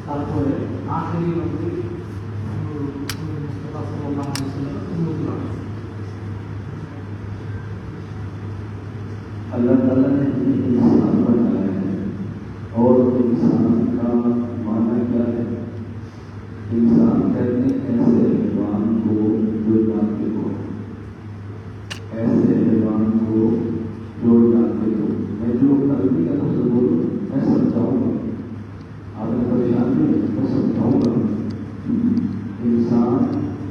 তারপরে আখেরি নবী মুস্তাফা সাল্লাল্লাহু আলাইহি ওয়াসাল্লাম अल्लाह ताला ने इंसान बनाया है और इंसान का माना क्या है। इंसान कहते ऐसे हैवान को जो जानते हो, ऐसे हैवान को जो जानते हो। मैं जो अरबी का लफ्ज़ बोलूँ मैं समझाऊंगा, आपने परेशान नहीं मैं समझाऊंगा। इंसान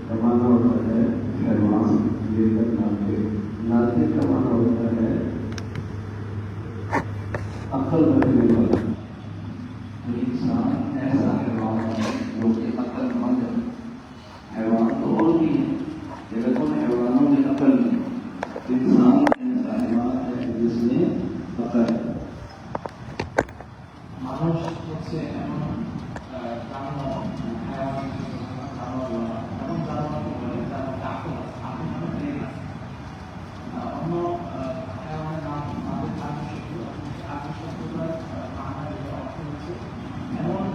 का माना होता है हैवान, लेकर नाते, नाते का माना होता है अकल रखने वाला। तो इंसान ऐसा हैवान है जो कि अक्लमंद है। हैवान तो और भी है, जगत में हैवानों में अकल नहीं। इंसान ऐसा हैवान है जिसमें अकल है। মানুষ হচ্ছে এমন জানোয়ার, এমন জানোয়ারকে বলে যার মধ্যে আকল আছে, আকল মানে ব্রেন আছে। অন্য হায়াওয়ানের নাম আমাদের আকর্ষকতার অর্থ হচ্ছে এমন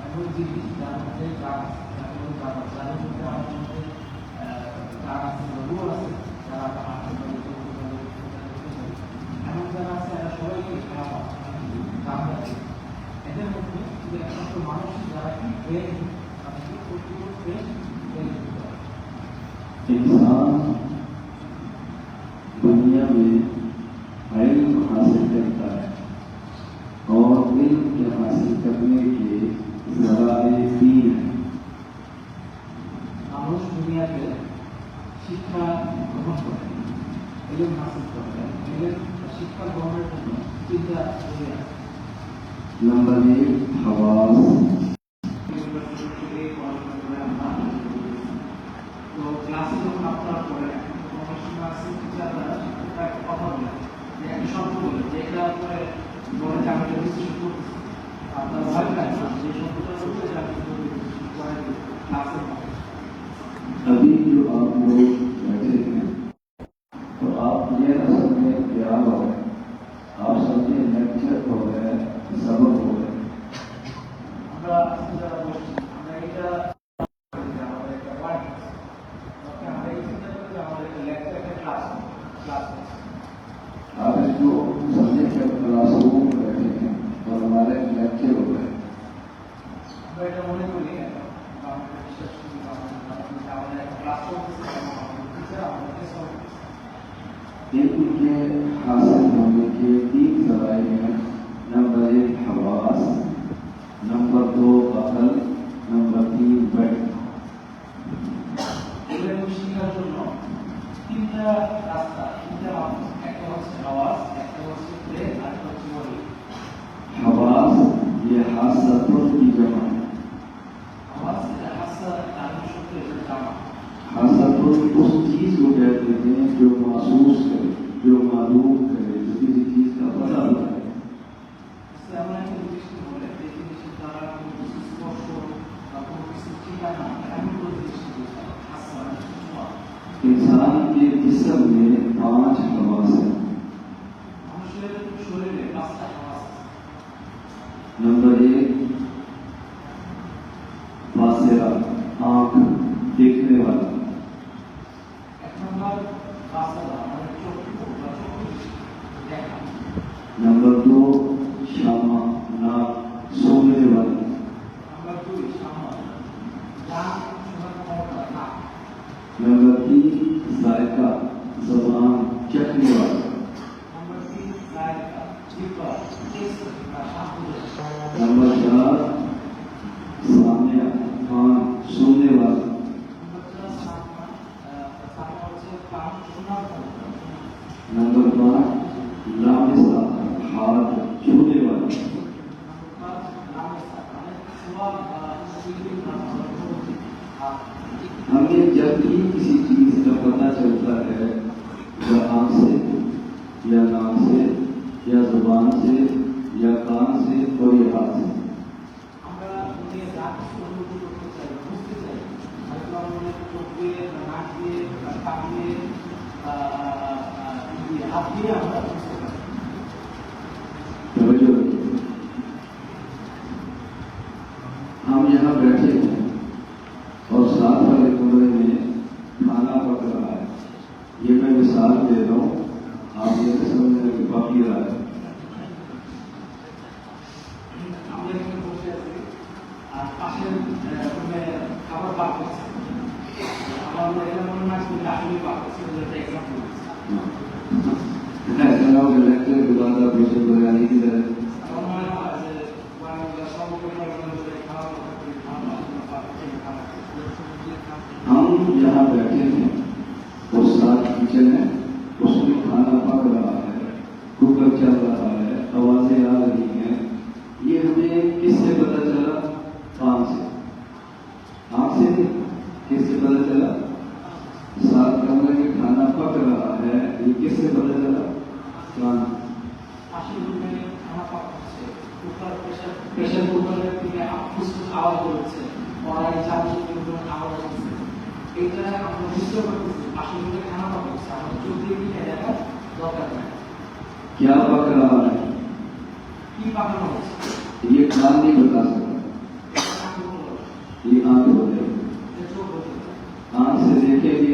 এমন জিনিস যার মধ্যে যার মধ্যে আমাদের মধ্যে যার আছে রুহ আছে, যারা এমন যারা আছে এরা সবাইকে হায়াওয়ান। এদের মধ্যে যে একমাত্র মানুষ যারা কি ব্রেন इंसान दुनिया में इल्म हासिल करता है और इल्म के हासिल करने के ज़राए तीन हैं। মানুষ দুনিয়াতে শিক্ষা গ্রহণ করে, ইলম হাসিল করে, শিক্ষা গ্রহণের জন্য তিনটা আছে। नंबर एक हवास, তো ক্লাসে যখন আপনারা পড়েন তখন সময় আছে টিচাররা একটা কথা বলে, যে একটা শব্দ বলে যে এটা উপরে বলে যে আমি এটা বিশ্লেষণ করতেছি, আপনার ভয় পায় না যে শব্দটা বলতে যে আমি ক্লাসের মধ্যে। अभी जो आप लोग बैठे हैं तो आप ये न समझे क्या हो, आप समझे लेक्चर हो गए, सबक हो गए। আমরা যারা বলছি আমরা এটা আমাদের একটা ওয়ার্ড, আমরা এই চিন্তা করি যে আমাদের একটা লেকচার, একটা ক্লাস। आप इसको समझे कि क्लासरूम में बैठे हैं और हमारे लेक्चर हो गए। আমরা এটা মনে করি, আমরা বিশ্বাস করি আমাদের একটা ক্লাস চলতেছে, টিচার আমাদেরকে সব इनके हासिल होने के तीन ज़राए हैं। नंबर एक हवास, नंबर दो अकल, नंबर तीन बैठना। এগুলো শেখার জন্য তিনটা রাস্তা, তিনটা মাধ্যম। একটা হচ্ছে আওয়াজ, একটা হচ্ছে ব্রেন, আর একটা হচ্ছে বডি। हवास ये हासतुल की जमा है। आवाज से हासा तारीफ शब्द है जामा। हासतुल उस चीज को कहते हैं जो महसूस करे, जो मालूम करे, जो किसी चीज का पता लगाए। इससे আমরা একটা জিনিস বলে যে জিনিসের দ্বারা কোনো কিছু স্পর্শ বা কোনো কিছু ঠিকানা এমন কোনো জিনিস হাসা। इंसान के जिस्म में 5 हवास हैं। नंबर 1 बासिरा आंख देखने वाला। नंबर 2 शामा नाक सूंघने वाला। नंबर 3 जायका ज़बान चखने वाला। नंबर 4 सामया कान सुनने वाला। नंबर 5 लामिसा हाथ छूने वाला। हमें जब भी किसी चीज का पता चलता है या आंख से या नाक से या जुबान से या कान से और या हाथ से, हम यहाँ बैठे हैं और साथ वाले कमरे में खाना पक रहा है। ये मैं मिसाल दे रहा हूँ, आप ये समझने की बाकी रहा है। बिरयानी की तरह हम यहाँ बैठे हैं और साथ किचन है, उसमें खाना पक रहा है, कुकर चल रहा है, आवाजें आ रही हैं। ये हमें किससे पता चला? कान से। आंख से नहीं, किससे पता चला? साथ कमरे में खाना पक रहा है, ये किससे पता चला? कान। প্রেসার কুকারের থেকে ফুসফুস আওয়াজ হচ্ছে, কড়াই চালের আওয়াজ হচ্ছে, এইটা আমরা বুঝতে পারতেছি আসলে খানা পাকাচ্ছে। আমাদের চোখ দিয়ে কি দেখা দরকার নাই। क्या पक रहा है? কি পাকানো হচ্ছে ये कान नहीं बता सकता, ये आंख बोलेगी। आंख से देखेंगे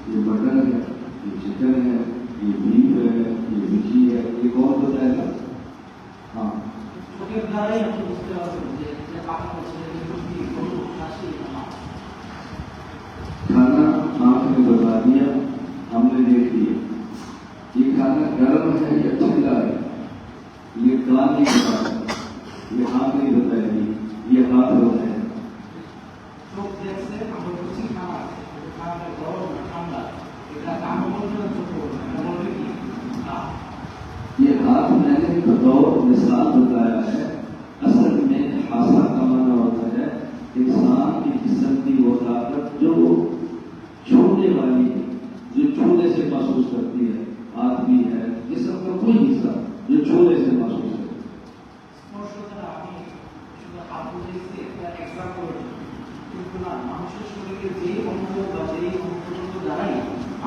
ये मटन है, ये चिकन है, ये बीफ है, ये मिर्ची है, ये कौन बताएगा? हाँ, खाना आंख ने बता दिया, हमने देख लिया। ये खाना गर्म है या ठंडा है, ये कान नहीं बताएगा, ये आंख नहीं बताएगी, ये हाथ बताएगा। ये हाथ मैंने बतौर मिसाल बताया है। असल में हासा का माना होता है इंसान की जिस्म की वो ताकत जो छूने वाली है, जो छूने से महसूस करती है। आदमी है जिस्म का कोई हिस्सा जो छूने से महसूस करती है। মানুষের শরীরে যে অঙ্গ বা যেই অঙ্গ দ্বারাই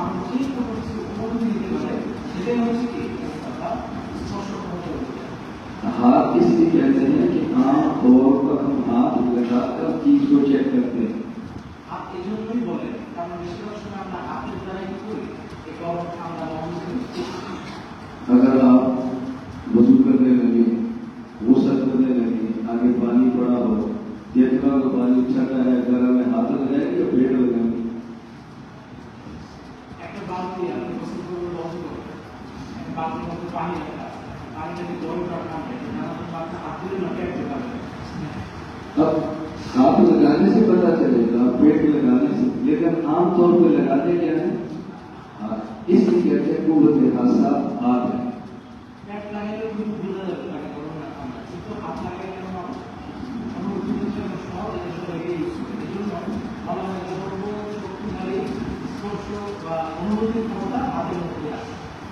আমরা যে কোনো কিছু অনুভূতি দিতে পারি সেটাই হচ্ছে কি স্পর্শ করতে। हाथ इसलिए कहते हैं कि आंख और पर हम हाथ लगाकर चीज को चेक करते हैं। हाथ এই জন্যই বলে কারণ বেশিরভাগ সময় আমরা হাতের দ্বারাই কি করি, এই গরম ঠান্ডা अगर आप वजू करने लगे, गुस्सा करने लगे, आगे पानी पड़ा हो, देखना तो पानी छटा है, गर्म है, हाथ लगाएंगे या पेट लगाएंगे? एक बात की आपने गुस्सा को लॉस करो, एक बात में तो पानी लगा, पानी में गर्म रखना है, ना तो बात हाथ में लगे तो अब हाथ लगाने से पता चलेगा, पेट लगाने से, लेकिन आमतौर पर लगाते क्या है? हाथ। इसलिए कहते हैं कुव्वत हासा हाथ है। पेट लगाने को भी भूल जाता है, गरम ना खाना, तो हाथ लगाने के हम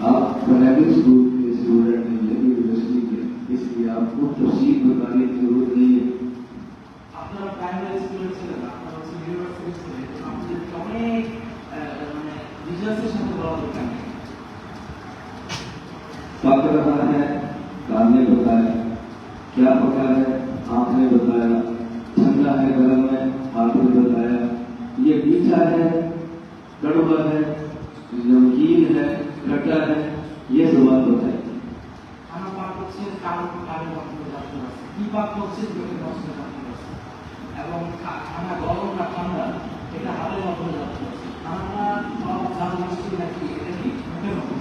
आप प्राइवेट स्कूल के स्टूडेंट हैं या यूनिवर्सिटी के, इसलिए आपको तफसील बताने की जरूरत नहीं है। আপনারা প্রাইমারি স্কুলে ছিলেন, আপনারা হচ্ছে ইউনিভার্সিটি ছিলেন, আপনাদের অনেক মানে রিসার্চের সাথে বলা দরকার নেই। पक रहा है, कान ने बताया, क्या पका है आपने बताया, ठंडा है गर्म है आपने बताया, ये मीठा है कड़वा है नमकीन है खट्टा है, ये जुबान बताई। খানা পাক হচ্ছে কারো কারো মধ্যে জানতে পারছে কি পাক হচ্ছে চোখের মধ্যে জানতে পারছে এবং খানা গরম না ঠান্ডা এটা হাতের মধ্যে জানতে পারছে খানাটা ঝাল মিষ্টি নাকি এটা কি মুখের মধ্যে।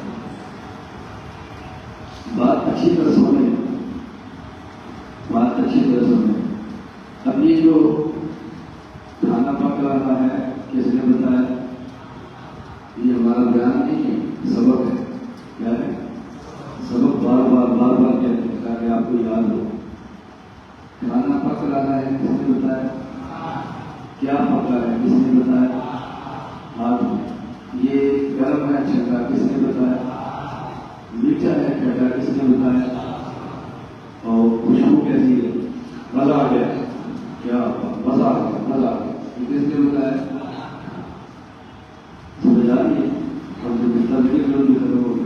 बात अच्छी तरह सुने, बात अच्छी तरह सुने। अब ये जो खाना पक रहा है किसने बताया, ये हमारा बयान नहीं है, सबक है। क्या है सबक? बार बार कहते हैं ताकि आपको याद हो। खाना पक रहा है किसने बताया, क्या पका है किसने बताया, हाथ में। ये गर्म है ठंडा किसने बताया, मीठा है खट्टा किसने बताया, और खुशबू कैसी है, मजा आ गया, क्या मजा आ गया, मजा आ गया, ये किसने बताया, समझ आ रही है। और जो कितना भी जल्दी खत्म हो गई।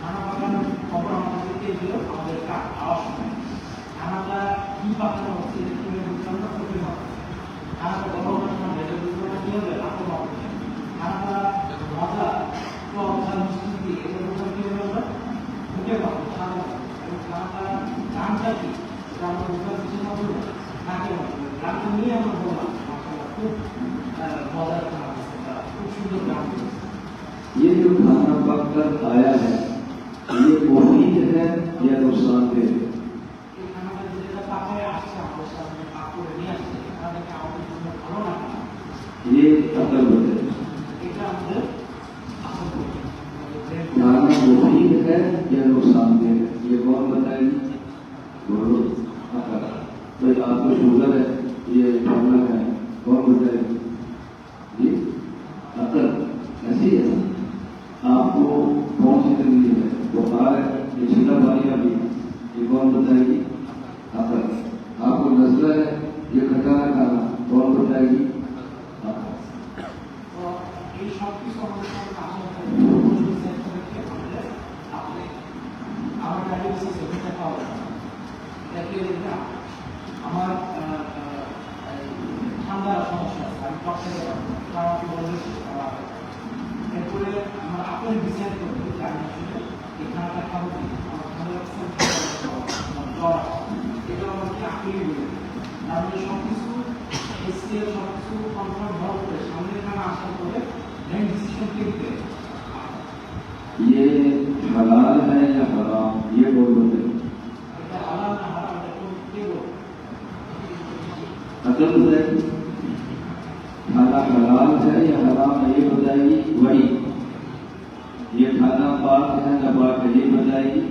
খানা পাকানোর খবর আমাদেরকে দিল আমাদের খানাটা কি পাকানো হচ্ছে খানাটা গরম কি হবে খানাটা মজা মিষ্টি দিয়ে কি হবে আমরা মুখে পাবো এবং খানাটা গানটা কি সেটা আমরা মুখের কিছু না বলবো নাকে গানটা নিয়ে আমরা বললাম খুব মজার খানা খুব সুন্দর গান। ये जो खाना पक कर आया है ये मुफीद है या नुकसानदेह है? ये अकल बताए। खाना मुफीद है या नुकसानदेह है, ये कौन बताएगी? बोलो अकल। भाई आपको शुगर है ये ठंडा है, कौन बताएगी? ये अकल। ऐसी है आपको कौन सी तकलीफ है, बुखार है ये छीटा पानी का भी, ये कौन बताएगी? अकल। आपको नजला है ये खट्टा खाना, कौन बताएगी? अकल। এই সব কিছু আমাদের আমার ডায়াবেটিস এটা পাওয়া দেখলে আমার ঠান্ডার সমস্যা আছে আমি কষ্ট আমাকে বলে এরপরে আমার আপনার বিচার করতে আমি আসলে এই খানাটা খাবো আমার ভালো লাগছে জ্বর এটা আমাকে আপনি বলবেন তাহলে সব কিছু এসিএল সব কিছু কনফার্ম হওয়ার পরে সামনের খানা আসার পরে मेन डिसीजन के लिए ये हलाल है या हराम, ये बोल बोलते हलाल ना हराम देखो ये वो अकल बताएगी खाना हलाल है या हराम है, ये बताएगी वही। ये खाना पाक है ना पाक है, ये बताएगी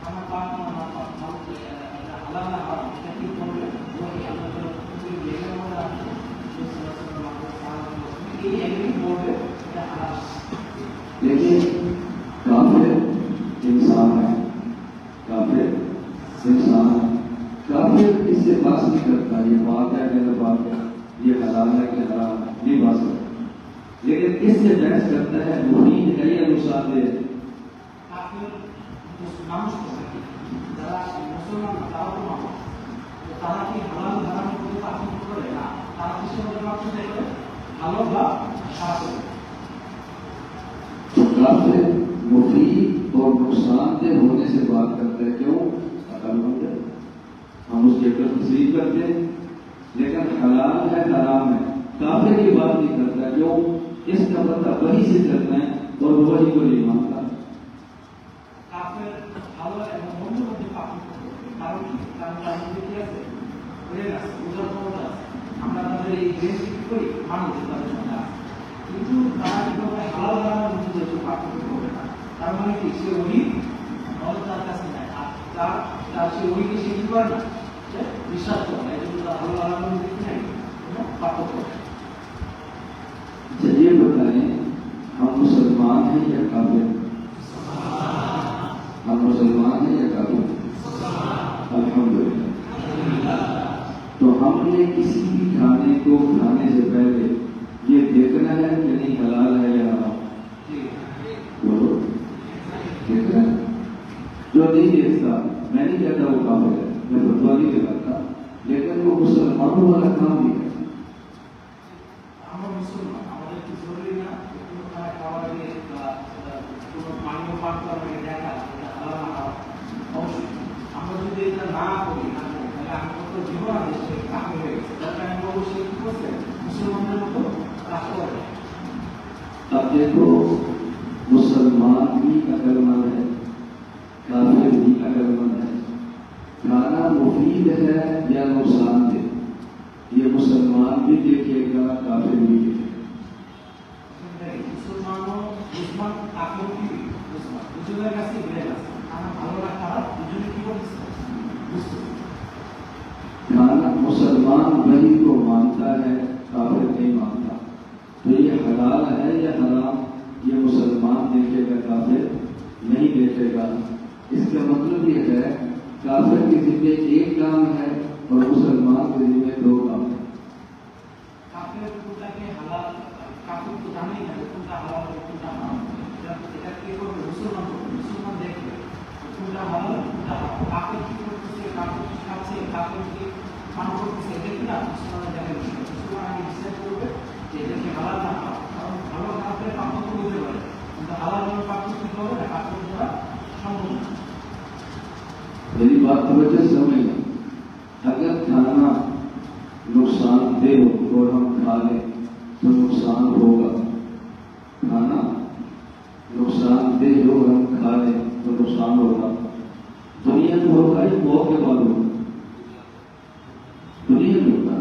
खाना पाक ना पाक हलाल ना हराम देखिए कौन है वो ही अल्लाह का कोई लेने वाला लेकिन काफिर इंसान है, काफिर इंसान है, काफिर इससे बात नहीं करता ये बात है कि बात है, ये हलाल है कि हराम है, नहीं बात करता। लेकिन इससे बहस करता है मुफीद है या नुकसानदेह है। काफिर মানুষ যারা মুসলমান তারা তো মানুষ তারা কি হালাল হারাম করতে পছন্দ করে না, তারা কিসের মধ্যে পছন্দ করে ভালো বা খারাপ। काफिर मुफीद और नुकसानदेह होने से बात करते हैं, क्यों? अकलमंद है, हम उसकी अकल तस्लीम करते हैं। लेकिन हलाल है हराम है काफिर की बात नहीं करता, क्यों? इसका पता वही से चलता है और वही को नहीं मानता। काफिर ভালো এবং মন্দ মধ্যে পার্থক্য করে কারণ কি কারণ তার মধ্যে কি আছে ব্রেন আছে বুঝার ক্ষমতা আছে আমরা তাদের এই ব্রেন কি করি মানুষ তাদের মধ্যে আছে কিন্তু তারা কিভাবে হালাল হারামের মধ্যে যেহেতু পার্থক্য করবে না তার মানে কি সে ওই নলেজ তার কাছে নাই আর তার সে ওইকে সে কি করে না বিশ্বাস করে না এই জন্য তার হালাল হারামের মধ্যে কি নাই কোনো পার্থক্য নেই। चलिए बताएं हम मुसलमान हैं या काफिर? हम मुसलमान हैं या काफिर? अल्हम्दुलिल्लाह। तो हमने किसी भी खाने को खाने से पहले ये देखना है कि नहीं हलाल है या हराम। बोलो, देखना है। जो नहीं देखता, मैं नहीं कहता वो काफिर है, मैं फतवा नहीं लगाता, लेकिन वो मुसलमानों वाला काम भी है। अब देखो, मुसलमान भी अकलमंद है, काफिर भी अकलमंद है। खाना मुफीद है या नुकसानदेह, ये मुसलमान भी देखेगा, काफिर भी देखेगा। खाना मुसलमान वही को मानता है, काफिर नहीं मानता। तो ये हलाल है या हराम, ये मुसलमान देखेगा, काफिर नहीं देखेगा। इसका मतलब ये है, काफिर के जिम्मे एक काम है और मुसलमान के जिम्मे दो काम है। मेरी बात तो वजह समझ, अगर खाना नुकसानदेह हो और हम खा लें तो नुकसान होगा। खाना नुकसानदेह हो और हम खा लें तो नुकसान होगा। दुनिया में होगा या मौत के बाद होगा? दुनिया में होगा।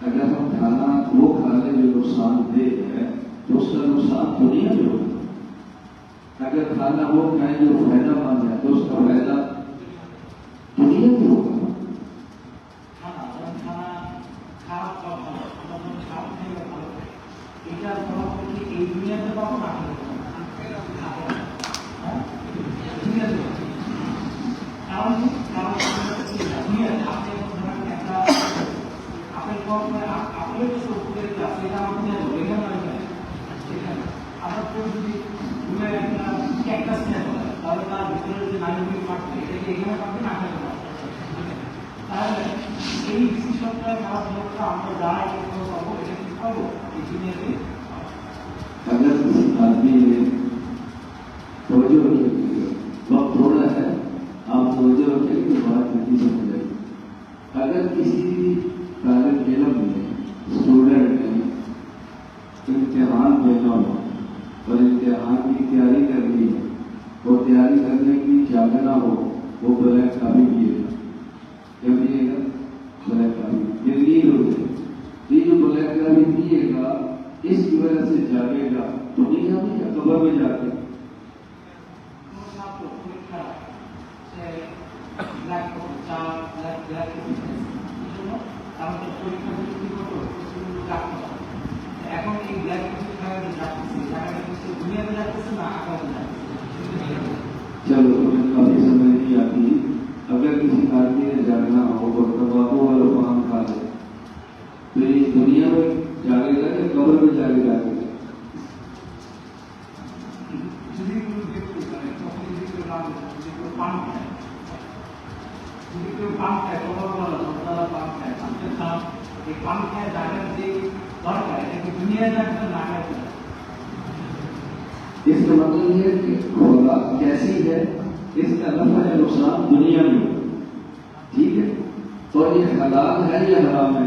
अगर हम खाना वो खा लें जो नुकसानदेह है तो उसका नुकसान दुनिया में होगा। अगर खाना वो खाएं जो फायदामंद है तो उसका फायदा दुनिया में होगा। अगर किसी आदमी ने तवज्जो रखी, वक्त थोड़ा है, आप तवज्जो रखें कि बात नहीं समझे। अगर किसी तालिब इल्म ने, स्टूडेंट ने इम्तिहान देना हो और इम्तिहान की तैयारी करनी है और तैयारी करने की जागना हो, वो ब्लैक काफी पिएगा। क्या पिएगा? ब्लैक काफी। ये नींद हो जाए, ये जो ब्लैक काफी पिएगा इसकी वजह से जागेगा दुनिया में या कब्र में जाके। चलो, तुम्हें काफी समय नहीं आती। अगर किसी आदमी ने जागना हो और तंबाकू वाला पान खा ले तो ये दुनिया में जागेगा या कब्र में जागेगा? इसका मतलब ये कि खुराक कैसी है, इसका नफा या नुकसान दुनिया में हो। ठीक है, और ये हलाल है या हराम है,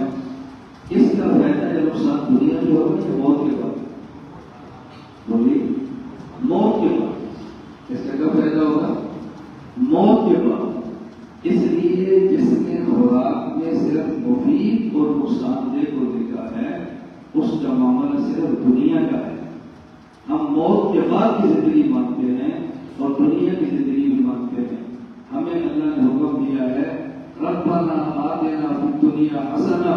इसका फायदा या नुकसान दुनिया में होगा या मौत के बाद? बोलिए, मौत के बाद। इसका क्या फायदा होगा? मौत के बाद। इसलिए जिसने खुराक में सिर्फ मुफीद और नुकसानदेह को देखा है, उसका मामला सिर्फ दुनिया का है। हम मौत के बाद की जिंदगी मानते हैं और दुनिया की जिंदगी भी मानते हैं। हमें अल्लाह ने हुक्म दिया है, रब्बना आतिना फिद दुनिया हसना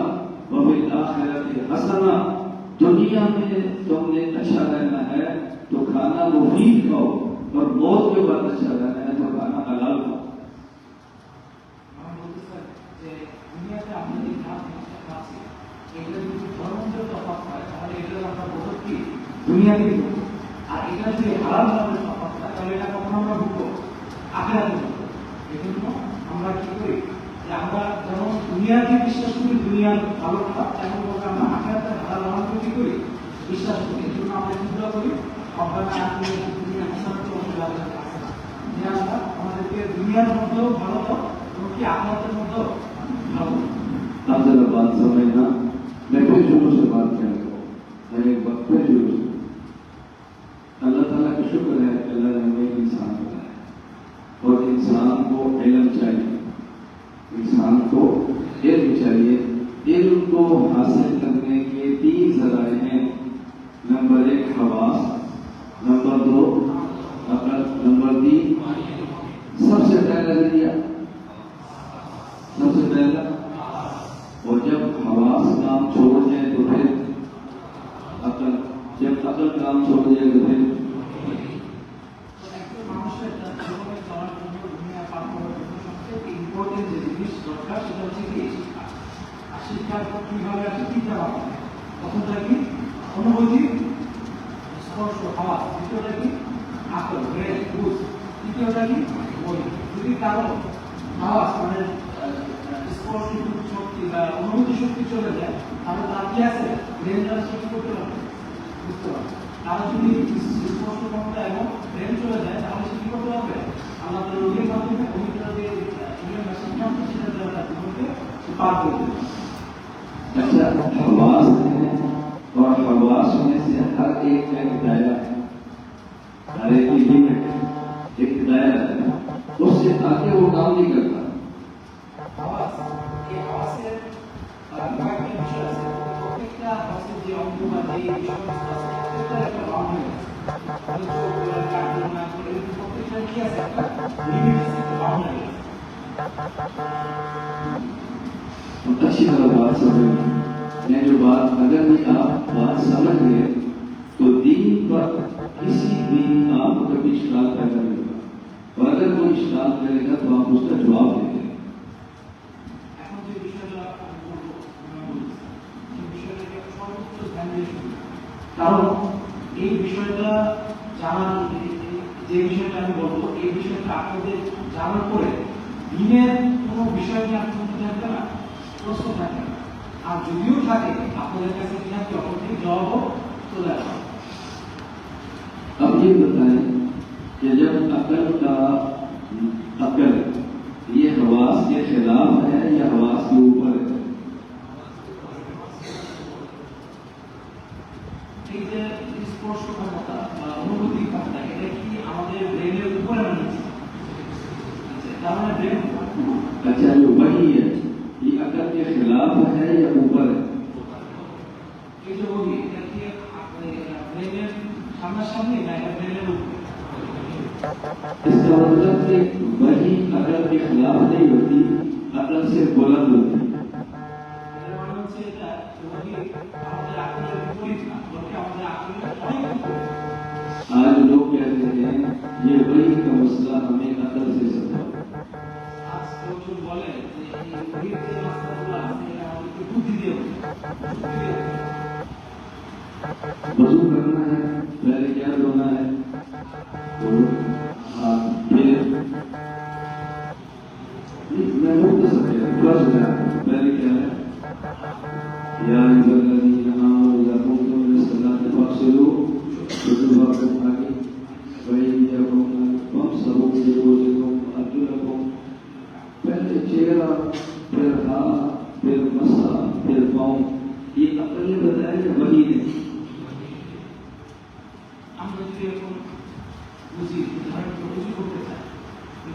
व फिल आखिरति हसना। दुनिया में तुमने अच्छा रहना है तो खाना मुफीद खाओ और मौत के बाद अच्छा रहना है तो खाना हलाल खाओ। আমরা যে জিনিসটা খাচ্ছি এগুলো যদি ধর্মীয় তফাৎ হয় তাহলে এগুলো আমরা বলবো কি দুনিয়াতে ভুগবো, আর এটা যদি হালাল ভাবে তফাৎ হয় তাহলে এটা কখনো আমরা ভুগবো আখিরাতে ভুগবো। এজন্য আমরা কি করি যে আমরা যেমন দুনিয়াকে বিশ্বাস করি দুনিয়ার ভালো খারাপ, তেমন ভাবে আমরা আখিরাতে হালাল ভাবে কি করি বিশ্বাস করি। এই জন্য আমরা চিন্তা করি রব্বানা আতিনা ফিদ দুনিয়া হাসানাতাও ওয়া ফিল আখিরাতি হাসানাতাও, যে আমরা আমাদেরকে দুনিয়ার মধ্যেও ভালো দাও এবং কি আখিরাতের মধ্যেও ভালো দাও। आप जरा बात समझना, मैं फिर शुरू से बात करूँ, मैं एक बात फिर शुरू से अल्लाह ताला का शुक्र है कि अल्लाह ने हमें इंसान बनाया और इंसान को इल्म चाहिए, इंसान को इल्म चाहिए। इल्म को हासिल करने के 3 जराए हैं। नंबर 1 हवास, नंबर 2 अकल, नंबर 3 सबसे पहला जरिया, सबसे पहला। और जब हवास काम छोड़ जाए तो फिर अकल, जब अकल काम छोड़ जाए तो फिर মানুষের জীবনে চলার জন্য দুনিয়া পার করার জন্য সবচেয়ে ইম্পর্টেন্ট যে জিনিস দরকার সেটা হচ্ছে কি শিক্ষা। আর শিক্ষার কিভাবে আসে তিনটা ভাগ, প্রথমটা কি অনুভূতি, স্পর্শ, হাওয়া, দ্বিতীয়টা কি আকল, ব্রেন, বুঝ, তৃতীয়টা কি বই। যদি কারো হাওয়া মানে স্পর্শ শক্তি বা অনুভূতি শক্তি চলে যায় তাহলে তার কি আছে ব্রেন দ্বারা শক্তি করতে পারবে, বুঝতে পারবে। কারো যদি স্পর্শ ক্ষমতা এবং ব্রেন চলে যায় তাহলে সে কি করতে পারবে আল্লাহ তাআলার রোগের মাধ্যমে অভিজ্ঞতা দিয়ে সিদ্ধান্ত সেটা দ্বারা তার জীবনকে পার করতে পারবে। अच्छा हवास है और हवास में से हर एक का एक दायरा है, हर एक की लिमिट है, एक दायरा है, उससे आगे वो काम नहीं करता। আওয়াজ, এই আওয়াজের কয়েকটা বিষয় আছে, প্রত্যেকটা আওয়াজের যে অঙ্গ বা যে বিষয়বস্তু আছে প্রত্যেকটা একটা বাউন্ডারি আছে। প্রত্যেকটা কি আছে একটা লিমিট আছে, একটা বাউন্ডারি আছে। अच्छी तरह बात समझ, मैं जो बात अगर भी आप बात समझ गए तो दीन पर किसी भी आप कभी इश्काल पैदा नहीं होगा, और अगर कोई इश्काल करेगा तो आप उसका जवाब देंगे। এখন যে বিষয়টা আমি বলবো, সেই বিষয়টাকে সর্বোচ্চ ধ্যান দিয়ে শুনবেন। কারণ এই বিষয়টা জানার যে বিষয়টা আমি বলবো এই বিষয়টা আপনাদের জানার পরে দিনের কোনো বিষয় নিয়ে আপনার থাকবে না, প্রশ্ন থাকে না, আর যদিও থাকে আপনাদের কাছে কি থাকবে অটোমেটিক জবাবও চলে আসবে। अब ये बताएं कि जब अकल का अकल ये हवास के खिलाफ है या हवास के ऊपर है? এই যে স্পর্শ ক্ষমতা বা অনুভূতি ক্ষমতা এটা কি আমাদের ব্রেনের উপরে না নিচে? তার মানে ব্রেন अच्छा जो वही है ये अकल के खिलाफ है या ऊपर है? এই যে বলি এটা কি ব্রেনের সামনাসামনি না এটা ব্রেনের উপরে? इसका मतलब कि वही अकल के खिलाफ नहीं होती, अकल से बुलंद होती। এর মানে হচ্ছে এটা বলি আমাদের আকলের বিপরীত না, বরং আমাদের আকলের অনেক উপরে। आज लोग कहते हैं ये वही का मसला हमें अकल से समझा। আজ লোকজন বলে যে এই গভীর যে মাসলাগুলো আছে এটা আমাদেরকে বুদ্ধি দিয়ে হচ্ছে। वजू करना है पहले क्या धोना है, तो फिर मैं बोल तो सकते हैं फर्स्ट है पहले क्या है या इज़ल्लज़ीना आमनू इज़ा कुंतुम लिस्सलाति फ़ग़सिलू वजुहाकुम आगे वयदियकुम वम्सहू बिरुऊसिकुम अर्जुलकुम। पहले चेहरा, फिर हाथ, फिर मसा, फिर पाँव। ये अकल ने बताया कि वही नहीं। আমরা যদি এখন বুঝি ধরেন উঁচু করতে চাই,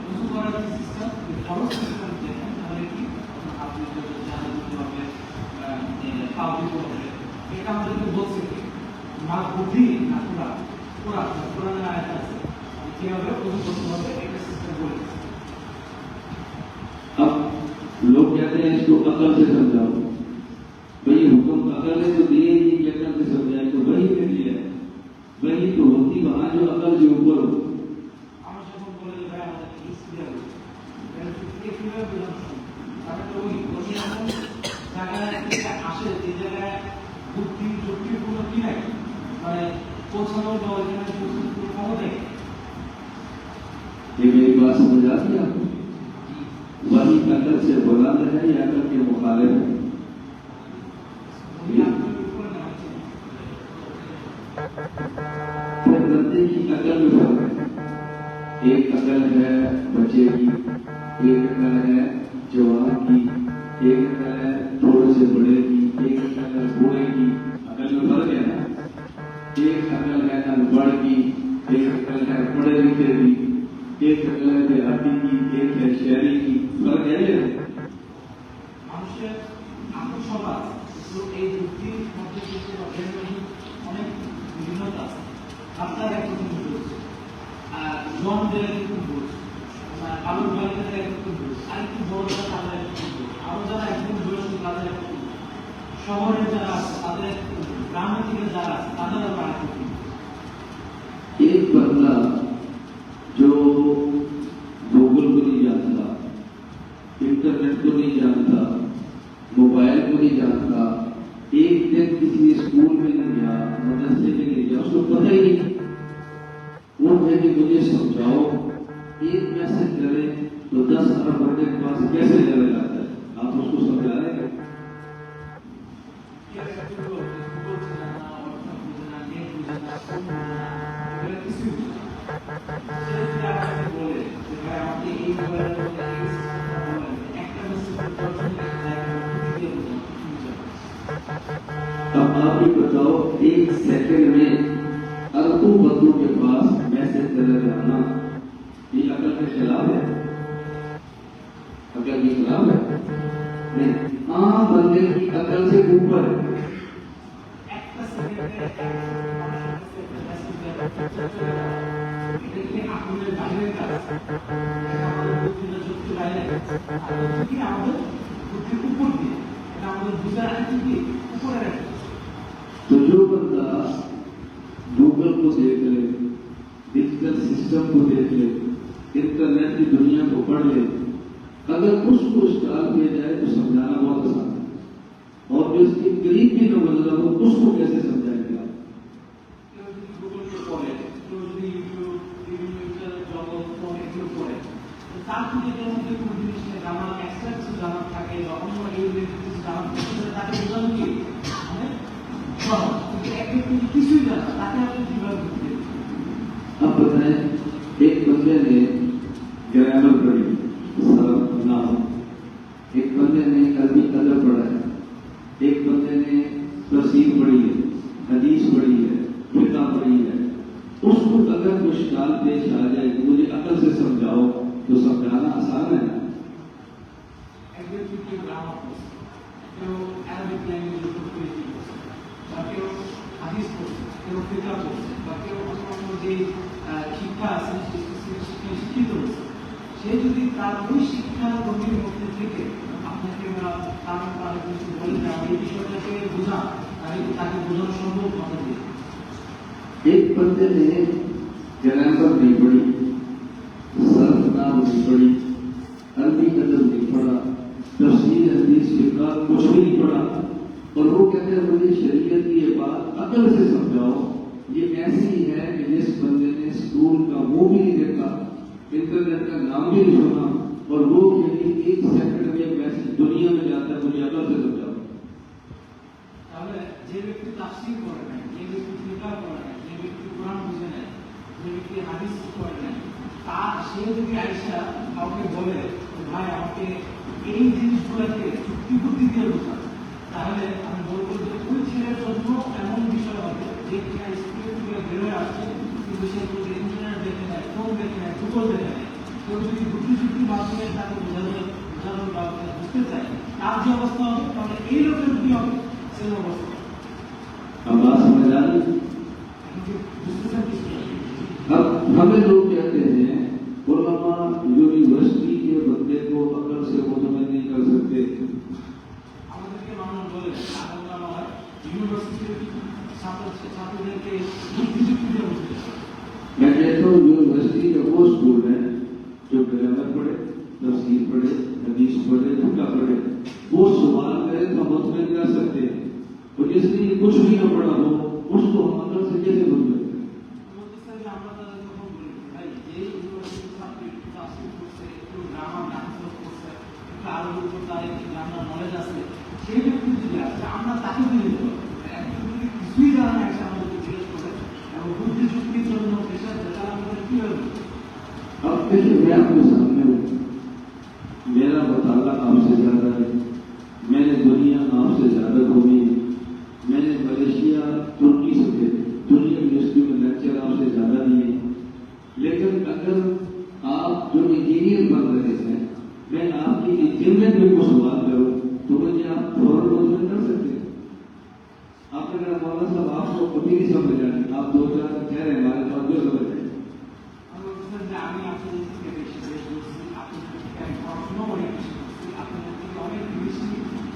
উঁচু করার যে সিস্টেম খরচ সিস্টেম দেখেন তাহলে কি আপনি যদি জানেন কিভাবে পাও দিতে হবে, এটা আমাদেরকে বলছে কি না বুদ্ধি না কোরআন। কোরআনের আয়াত আছে কিভাবে উঁচু করতে হবে এটা সিস্টেম বলে। अब लोग कहते हैं इसको अकल से समझाओ, भाई हुक्म अकल ने तो दिए ही कि अकल से समझाए, तो वही ने दिया है, वही तो होती वहां जो अकल के ऊपर हो। আমরা যখন বলে যে ভাই আমাদের কিভাবে কিভাবে বোঝানো, তাহলে তো ওই এখন মানে পৌঁছানোর বা ওইখানে পৌঁছানোর কোনো ক্ষমতা নেই। ये मेरी बात समझ आ रही है आपको? वही अकल से बुलंद है या अकल के मुखालिफ है? प्रकृति की अकल में फर्क है। एक अकल है बच्चे की, एक अकल है जवान की, एक अकल है थोड़े से बड़े की, एक अकल है बूढ़े की। अकल में फर्क है ना। एक अकल है अनपढ़ की, एक अकल है पढ़े लिखे की, एक अकल है देहाती की, एक है शहरी की। फर्क है ये। মানুষের আত্মসমাজ এই যুক্তির মধ্যে কিন্তু অনেক বিভিন্নতা আছে। আপনার একরকম বুঝ, জনদের একরকম বুঝ, আলুর বাড়িতে একরকম বুঝ, আরেকটু বড়রা তাদের একরকম বুঝ, আরো যারা একদম বয়স্ক তাদের একরকম বুঝ, শহরের যারা আছে তাদের একরকম বুঝ, গ্রামের দিকে যারা আছে তাদের আবার একরকম বুঝ। एक बंदा जो गूगल को नहीं जानता, इंटरनेट को नहीं जानता, मोबाइल को नहीं जानता, एक दिन किसी स्कूल में नहीं गया, मदरसे में नहीं गया, उसको पता ही नहीं। वो कहेगी मुझे समझाओ, एक मैसेज करे तो 10 अरब बंदे के पास कैसे चले जाता है? आप उसको समझा रहे हैं? अब आप ही बताओ, एक सेकंड में अरबों बंदों के पास मैसेज चले जाना, ये अकल के खिलाफ है? अकल के खिलाफ है? नहीं, आम बंदे की अकल से ऊपर है। तो जो बंदा गूगल को देख ले, डिजिटल सिस्टम को देख ले, इंटरनेट की दुनिया को पढ़ ले, अगर उसको स्टार किया जाए तो समझाना बहुत आसान है। और जो इसके करीब भी न बदला हो उसको कैसे समझाएंगे आप? अब बताएं, एक बंदे ने ग्रामर पढ़ी, सरल नाम, एक बंदे ने अरबी अदब पढ़ा है, एक बंदे ने तफसीर पढ़ी है, हदीस पढ़ी है, फिक़ह पढ़ी है। उसको अगर मुश्किल पेश आ जाए कि मुझे अकल से समझाओ तो समझाना आसान है ना? শিক্ষা আছে শিক্ষিত হয়েছে, সে যদি তার ওই শিক্ষার গতির মধ্যে থেকে আপনাকে তার কিছু বলে না এই বিষয়টাকে বোঝা, তাহলে তাকে বোঝানো সম্ভব হবে। एक बंदे ने ग्रामर नहीं पढ़ी, सरल नाम नहीं पढ़ी, अरबी अदब नहीं पढ़ा, तफसीर हदीस फिक़ह कुछ भी नहीं पढ़ा, और वो कहते हैं मुझे शरीयत की ये बात अकल से समझाओ। ये ऐसी है कि जिस बंदे ने स्कूल का वो भी नहीं देखा, इंटरनेट का नाम भी नहीं सुना, और वो यदि एक सेकंड में मैसेज दुनिया में जाता है मुझे अकल से समझाओ। তাহলে যে ব্যক্তি তাফসীর করে না, যে ব্যক্তি ফিকহ করে না, যে ব্যক্তি কোরআন বুঝে না, যে ব্যক্তি হাদিস করে না, সে যদি আয়েশা কাউকে বলে ভাই আমাকে এই জিনিসগুলোকে যুক্তি বুদ্ধি দিয়ে বোঝান, তাহলে আমি বলবো যে ওই ছেলের জন্য এমন বিষয় হবে যে কিনা স্কুলে থেকে বেরোয় আসছে কিন্তু সে যদি ইন্টারনেট দেখে নেয়, ফোন দেখে নেয়, গুগল দেখে নেয়, কেউ যদি বুদ্ধিযুক্তির মাধ্যমে তাকে বোঝানো বা বুঝতে চায় তার যে অবস্থা হবে, তাহলে এই লোকের কি হবে সেই অবস্থা। अब बात समझ आ रही? अब हमें लोग कहते हैं उलमा यूनिवर्सिटी के बंदे को अकल से मुतमईन नहीं कर सकते। আমাদেরকে মানুষ বলে ইউনিভার্সিটির ছাত্রদেরকে বুদ্ধিযুক্তি দিয়ে বুঝতে। मैं कहता हूँ यूनिवर्सिटी का वो स्कूल है जो ग्रामर पढ़े, तफसीर पढ़े, हदीस पढ़े, फिक़ह पढ़े, वो सवाल करे तो मुतमईन कर सकते हैं। और जिसने कुछ भी न पढ़ा हो उसको हम अंदर से कैसे बोल सकते हैं? বলতেছে যে আমরা তাদের তখন বলি ভাই এই ইউনিভার্সিটি ছাত্র একটু তাফসীর করছে, একটু গ্রামার নাহস করছে, একটু আরবির উপর তার একটু গ্রামার নলেজ আছে, সেই ব্যক্তি যদি আছে আমরা তাকে দিয়ে দেবো। একটু যদি কিছুই জানা না এসে আমাদেরকে জিজ্ঞেস করে এবং বুদ্ধি যুক্তির জন্য পেশার তারা আমাদের কি হবে? अब देखिए मैं आपके सामने हूँ, मेरा मुताला आपसे ज्यादा है, मैंने दुनिया आपसे ज्यादा घूमी, मैंने मलेशिया तुर्की से दुनिया यूनिवर्सिटी में लेक्चर आपसे ज्यादा दिए, लेकिन अगर आप जो इंजीनियर बन रहे हैं, मैं आपकी इंजीनियर में को सवाल करूँ तो मुझे आप फौरन रोजगार कर सकते हैं। आपने कहा मौलाना साहब आपको कभी नहीं समझ आनी, आप दो चार कह रहे हैं हमारे पास जो समझ आए। আমি আপনাদের থেকে বেশি বেশ করছি, আপনাদের থেকে আমি পড়াশোনা অনেক বেশি করছি, আপনাদের থেকে অনেক বেশি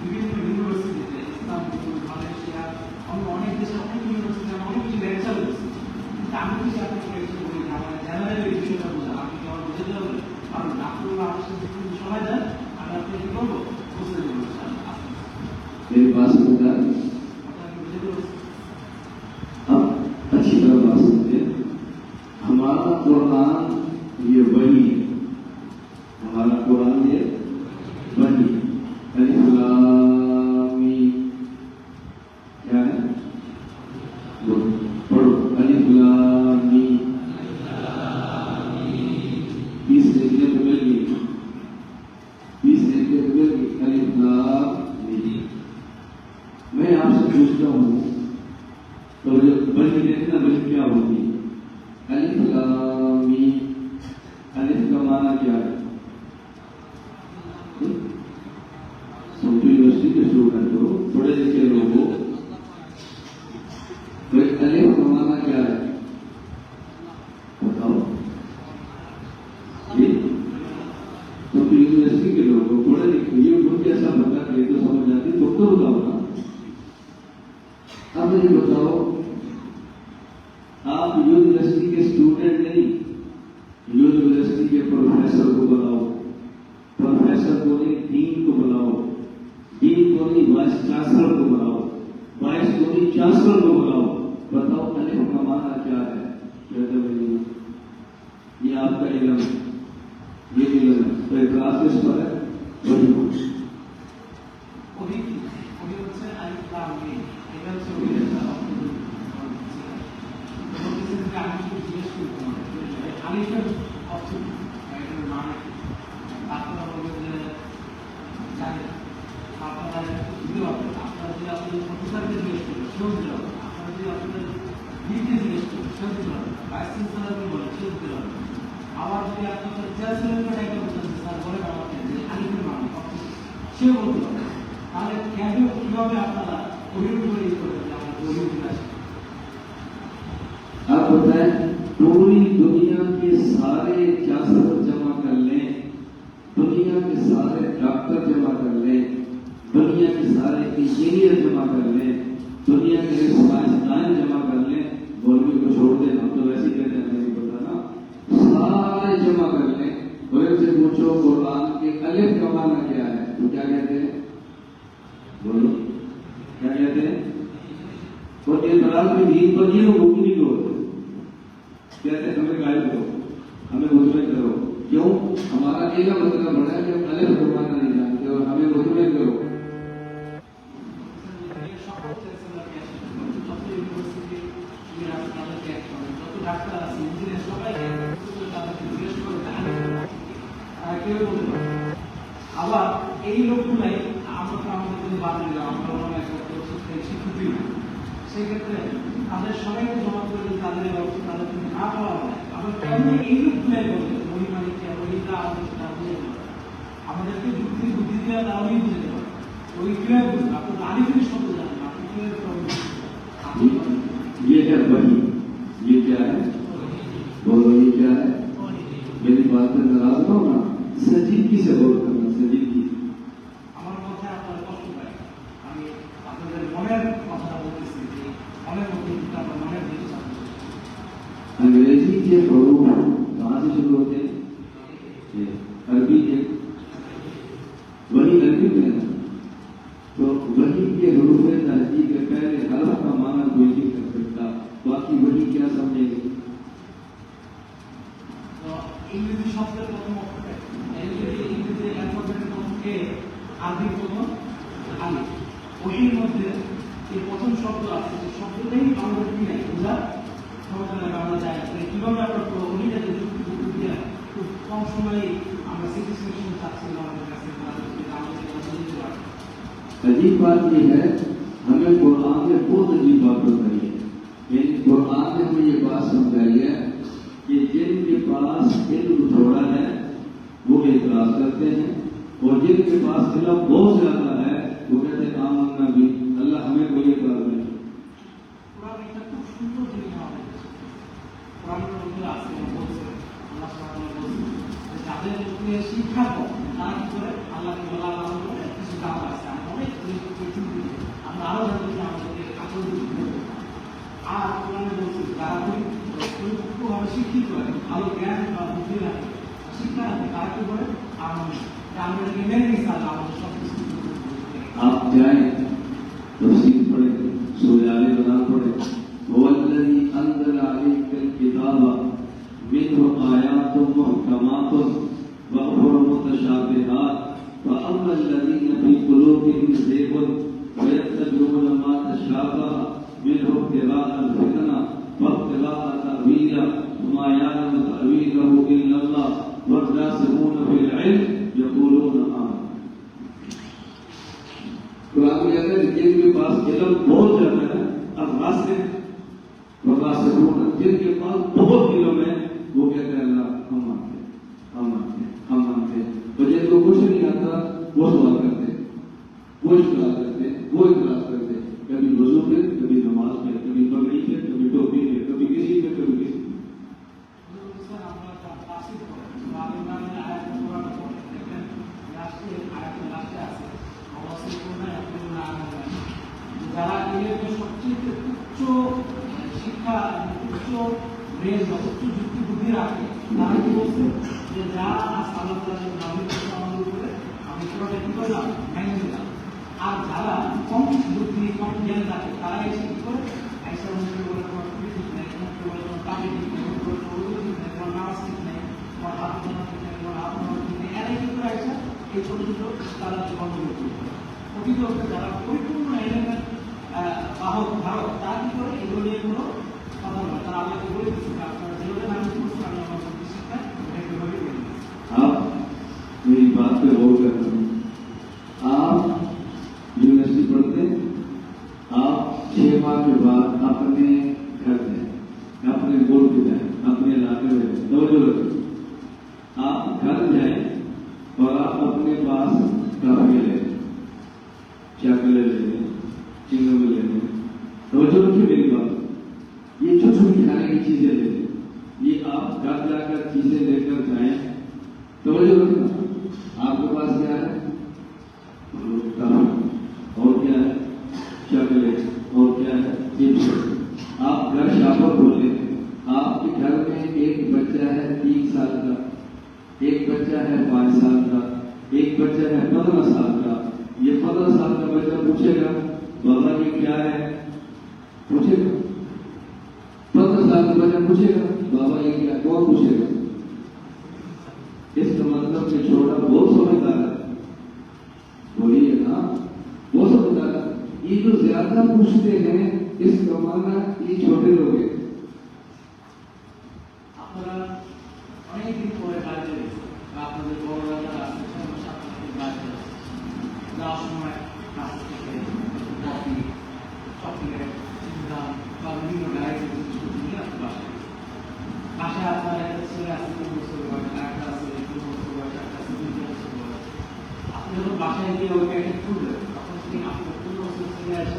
বিভিন্ন ইউনিভার্সিটিতে ইসলামপুর, মালয়েশিয়া, অন্য অনেক দেশে অনেক ইউনিভার্সিটি আমি অনেক কিছু লেকচার করছি। কিন্তু আমি যদি আপনাকে লেকচার বলি না, আমার জেনারেল এই বিষয়টা বোঝা, আপনি কি আমার বুঝে দেবেন? কারণ আপনারা আমার সাথে যদি সময় দেন আমি আপনাকে কি করবো বুঝতে দেবো। मेरी बात समझा? আপনাকে বুঝে দেবো। अब अच्छी तरह बात समझे, हमारा कुरान ये वही है, हमारा कुरान ये वही अलिफ लाम मीम क्या है? पढ़ो अलिफ लाम मीम 20 सेकंड में मिल गई, 20 सेकंड में मिल गई अलिफ लाम मीम। मैं आपसे पूछता हूँ तो जब बनी देखना बनी क्या होती है? अलिफ लाम मीम, अलिफ का माना क्या है? संस्कृत यूनिवर्सिटी के स्टूडेंट हो, पढ़े लिखे लोग हो, तो अलिफ का माना क्या है बताओ? ये संस्कृत यूनिवर्सिटी के लोग हो, पढ़े लिखे, ये उनको कैसा बता के तो समझ आती, तो बताओ ना। अब ये बताओ, आप यूनिवर्सिटी के स्टूडेंट नहीं, यूनिवर्सिटी के प्रोफेसर को बुलाओ, प्रोफेसर को नहीं डीन को बुलाओ, डीन को नहीं वाइस चांसलर को बुलाओ, वाइस को नहीं चांसलर को बुलाओ, बताओ अलिफ का माना क्या है? ये आपका इल्म है, ये इल्म है, तो इतराज किस पर है? वही ওই হচ্ছে আলিফ লাম মিম, এটা হচ্ছে ওই একটা অর্থ। আমি শুধু জিজ্ঞেস করতাম আলিফের অর্থ এটার মানে কি? আপনারা বলবেন যে জানি না, আপনারা দিতে পারবেন, আপনারা যদি আপনাদের প্রফেসরকে জিজ্ঞেস করবেন সেও দিতে পারবেন, আপনারা যদি আপনাদের ডিনকে জিজ্ঞেস করবেন সেও দিতে পারবেন, ভাইস চ্যান্সেলরকে বলেন সেও দিতে পারবেন, আবার যদি আপনাদের চ্যান্সেলরকে ডাইকে বলতেন স্যার বলেন আমাকে যে আলিফের মানে অর্থ সেও বলতে পারবেন। তাহলে কেন কিভাবে আপনারা অভিযোগ করবেন যে আমরা অভিযোগ আসি? आप बताएं, पूरी दुनिया के सारे चांसलर जमा कर लें, दुनिया के सारे डॉक्टर जमा कर लें, दुनिया के सारे इंजीनियर जमा कर लें, दुनिया के साइंसदान जमा कर लें, मौलवी को छोड़ दें, हम तो वैसे ही कहते हैं नहीं पता ना, सारे जमा कर लें, और इनसे पूछो कुरान के अलिफ का माना क्या है, तो क्या कहते हैं? बोलो क्या कहते हैं? और इतराज में दीन पर ये लोग नहीं को कहते हैं हमें गायब करो, हमें मुजमिन करो। क्यों? हमारा एक मतलब बड़ा है कि हम अलिफ का माना नहीं जानते और हमें मुजमिन करो। আবার এই লোকগুলাই আমরা আমাদের বাদ দিলাম, আমরা মনে একটা স্বীকৃতি সেক্ষেত্রে তাদের সবাইকে জমা করে তাদের অর্থ তাদের না পাওয়া হয়। আবার কেমনি এই লোকগুলাই বলবে ওই মালিককে ওইটা আমাদেরকে যুক্তি বুদ্ধি দেওয়া তাহলেই বুঝতে পারে ওই কিভাবে বুঝবে। আপনি আলিফের শব্দ জানেন, আপনি কিভাবে ये है वही, ये क्या है? बोलो ये क्या है? मेरी बात पे नाराज हो ना, संजीदगी से बोल करना, संजीदगी। আমার কথা আপনার কষ্ট পায়, আমি আপনাদের মনের কথা বলতেছি যে মনের মধ্যে আপনার মনের দিকে চাচ্ছি। अंग्रेजी के हरूफ कहाँ से शुरू होते हैं? अरबी के, वही अरबी में है, तो वही के हरूफ में नजदीक के पहले हरफ का माना कोई नहीं कर सकता। আরবি প্রথম আলিফ, ওহির মধ্যে এই প্রথম শব্দ আছে, যে শব্দটাই আমাদের কি নাই বোঝা ক্ষমতা লাগে, আমরা যাই কিভাবে আমরা ওহিটাকে যুক্তি দিয়ে খুব কম সময়ে আমরা স্যাটিসফ্যাকশন চাচ্ছিলাম আমাদের কাছে, আমাদের বুঝতে পারি। अजीब बात यह है, हमें कुरान ने बहुत अजीब बात बताई है। यानी कुरान ने हमें ये बात समझाई है कि जिनके पास इल्म थोड़ा है वो एतराज करते हैं, और जिनके पास इल्म बहुत ज्यादा है वो कहते हैं आमन्ना भी, अल्लाह हमें कोई एतराज नहीं। कुरान একটা খুব সুন্দর জিনিস আমাদের কাছে, কোরআনের মধ্যে আছে বলছে, আল্লাহ সুবহানাহু ওয়া তাআলা যাদের মধ্যে শিক্ষা কম তারা কি করে আল্লাহকে বলা আল্লাহ করে কিছু দাম আছে, আমরা আরো জানতে আমাদেরকে আসল আর কোরআনে বলছে যারা পরিপক্কভাবে শিক্ষিত হয়, ভালো জ্ঞান বা বুদ্ধি রাখে, শিক্ষা রাখে, তারা কি করে আমরা মেনে নিচ্ছি আল্লাহ আমাদের সব কিছু। आप जाए तफसीर पढ़े, सुजाले बना पढ़े, वल्लज़ी अंज़ल अलैकल किताब मिन्हु आयातुम मुहकमातुन व उखर मुतशाबिहात फअम्मा अल्लज़ीना फी क़ुलूबिहिम ज़ैग़ुन फयत्तबिऊना मा तशाबह मिन्हु इब्तिगाअल फितना वइब्तिगाअ तावीलिही वमा यअलमु तावीलहु इल्ला अल्लाह वर्रासिखूना फिल इल्म यक़ूलूना आमन्ना। कुरान में कहते हैं जिनके पास इल्म बहुत ज्यादा है, अब रास्ते वर्रासिखूना, जिनके पास बहुत इल्म है वो कहते हैं अल्लाह हम मानते हैं, हम मानते हैं, हम मानते हैं। तो जिनको कुछ नहीं आता वो सवाल करते हैं, वो इश्तिहाद करते हैं, वो इतराज करते हैं, कभी वजू पे, कभी नमाज पे, कभी पगड़ी पे, कभी टोपी पे, कभी किसी पे, कभी किसी पे। যারা ইলেকট্রিক সবচেয়ে উচ্চ শিক্ষা, উচ্চ রেঞ্জ বা উচ্চ যুক্তি বুদ্ধি রাখে, তারা কি বলছে যে যা আল্লাহ আমাদের উপরে আমি পুরোটা কি করলাম ভেঙে দিলাম। আর যারা কম বুদ্ধি কম জ্ঞান রাখে তারা এসে কি করে আইসা মন্ত্রী বলে তোমার টুপি ঠিক নেই, মন্ত্রী বলে তোমার টাকা ঠিক নেই, মন্ত্রী বলে তোমার উদয় ঠিক নেই, তোমার নামাজ ঠিক নেই, তোমার হাত ধোনা ঠিক নেই, তোমার হাত ধোনা ঠিক নেই, এরাই কি করে আইসা এই ছোট ছোট তারা বন্ধ করতে পারে। প্রকৃত যারা পরিপূর্ণ এলেমের বাহক ধারক তারা কি করে এগুলো নিয়ে কোনো কথা বলে, তারা আল্লাহকে বলে দিচ্ছে আপনারা যেভাবে নাম করছেন আমি আমার শিক্ষা এভাবে বলে দিচ্ছি। आप मेरी बात पे गौर करते हैं, आप यूनिवर्सिटी पढ़ते हैं, आप 6 माह के बाद अपने घर जाए, अपने बोर्ड पे जाए, अपने इलाके में जाए, आप घर जाए और आप अपने पास काफी ले लें, चाकले ले लें, चिंगम ले लें, तो मेरी बात, ये छोटी छोटी खाने की चीजें ले लें, ये आप घर जाकर चीजें लेकर जाएं, तो आपके पास क्या है और क्या है चॉकलेट और क्या है चिप्स। आप घर शॉपर खोले, आपके घर में एक बच्चा है 3 साल का, एक बच्चा है 5 साल का, एक बच्चा है 15 साल का। ये 15 साल का बच्चा पूछेगा बाबा ये क्या है, पूछेगा 15 साल का बच्चा पूछेगा बाबा ये क्या, कौन पूछेगा? इसका मतलब कि छोटा बहुत समझदार है, बोलिए ना, बहुत समझदार है। ये जो ज्यादा पूछते हैं इसका माना ये छोटे लोग हैं। আপনারা অনেকদিন পরে বাড়িতে আপনাদের বড়রা যারা আছে সমস্যা আপনাদের বাড়িতে যাওয়ার সময় রাস্তা থেকে কফি, চকলেট, চিংগাম বা বিভিন্ন ভ্যারাইটি নিয়ে আপনি বাসায় আপনার একটা ছেলে আছে 3 বছর বয়স, একটা আছে 2 বছর বয়স, একটা আছে 2 বছর বয়স। আপনি যখন বাসায় গিয়ে ওই প্যাকেট খুলবেন তখন কি আপনার 2 বছর ছেলে এসে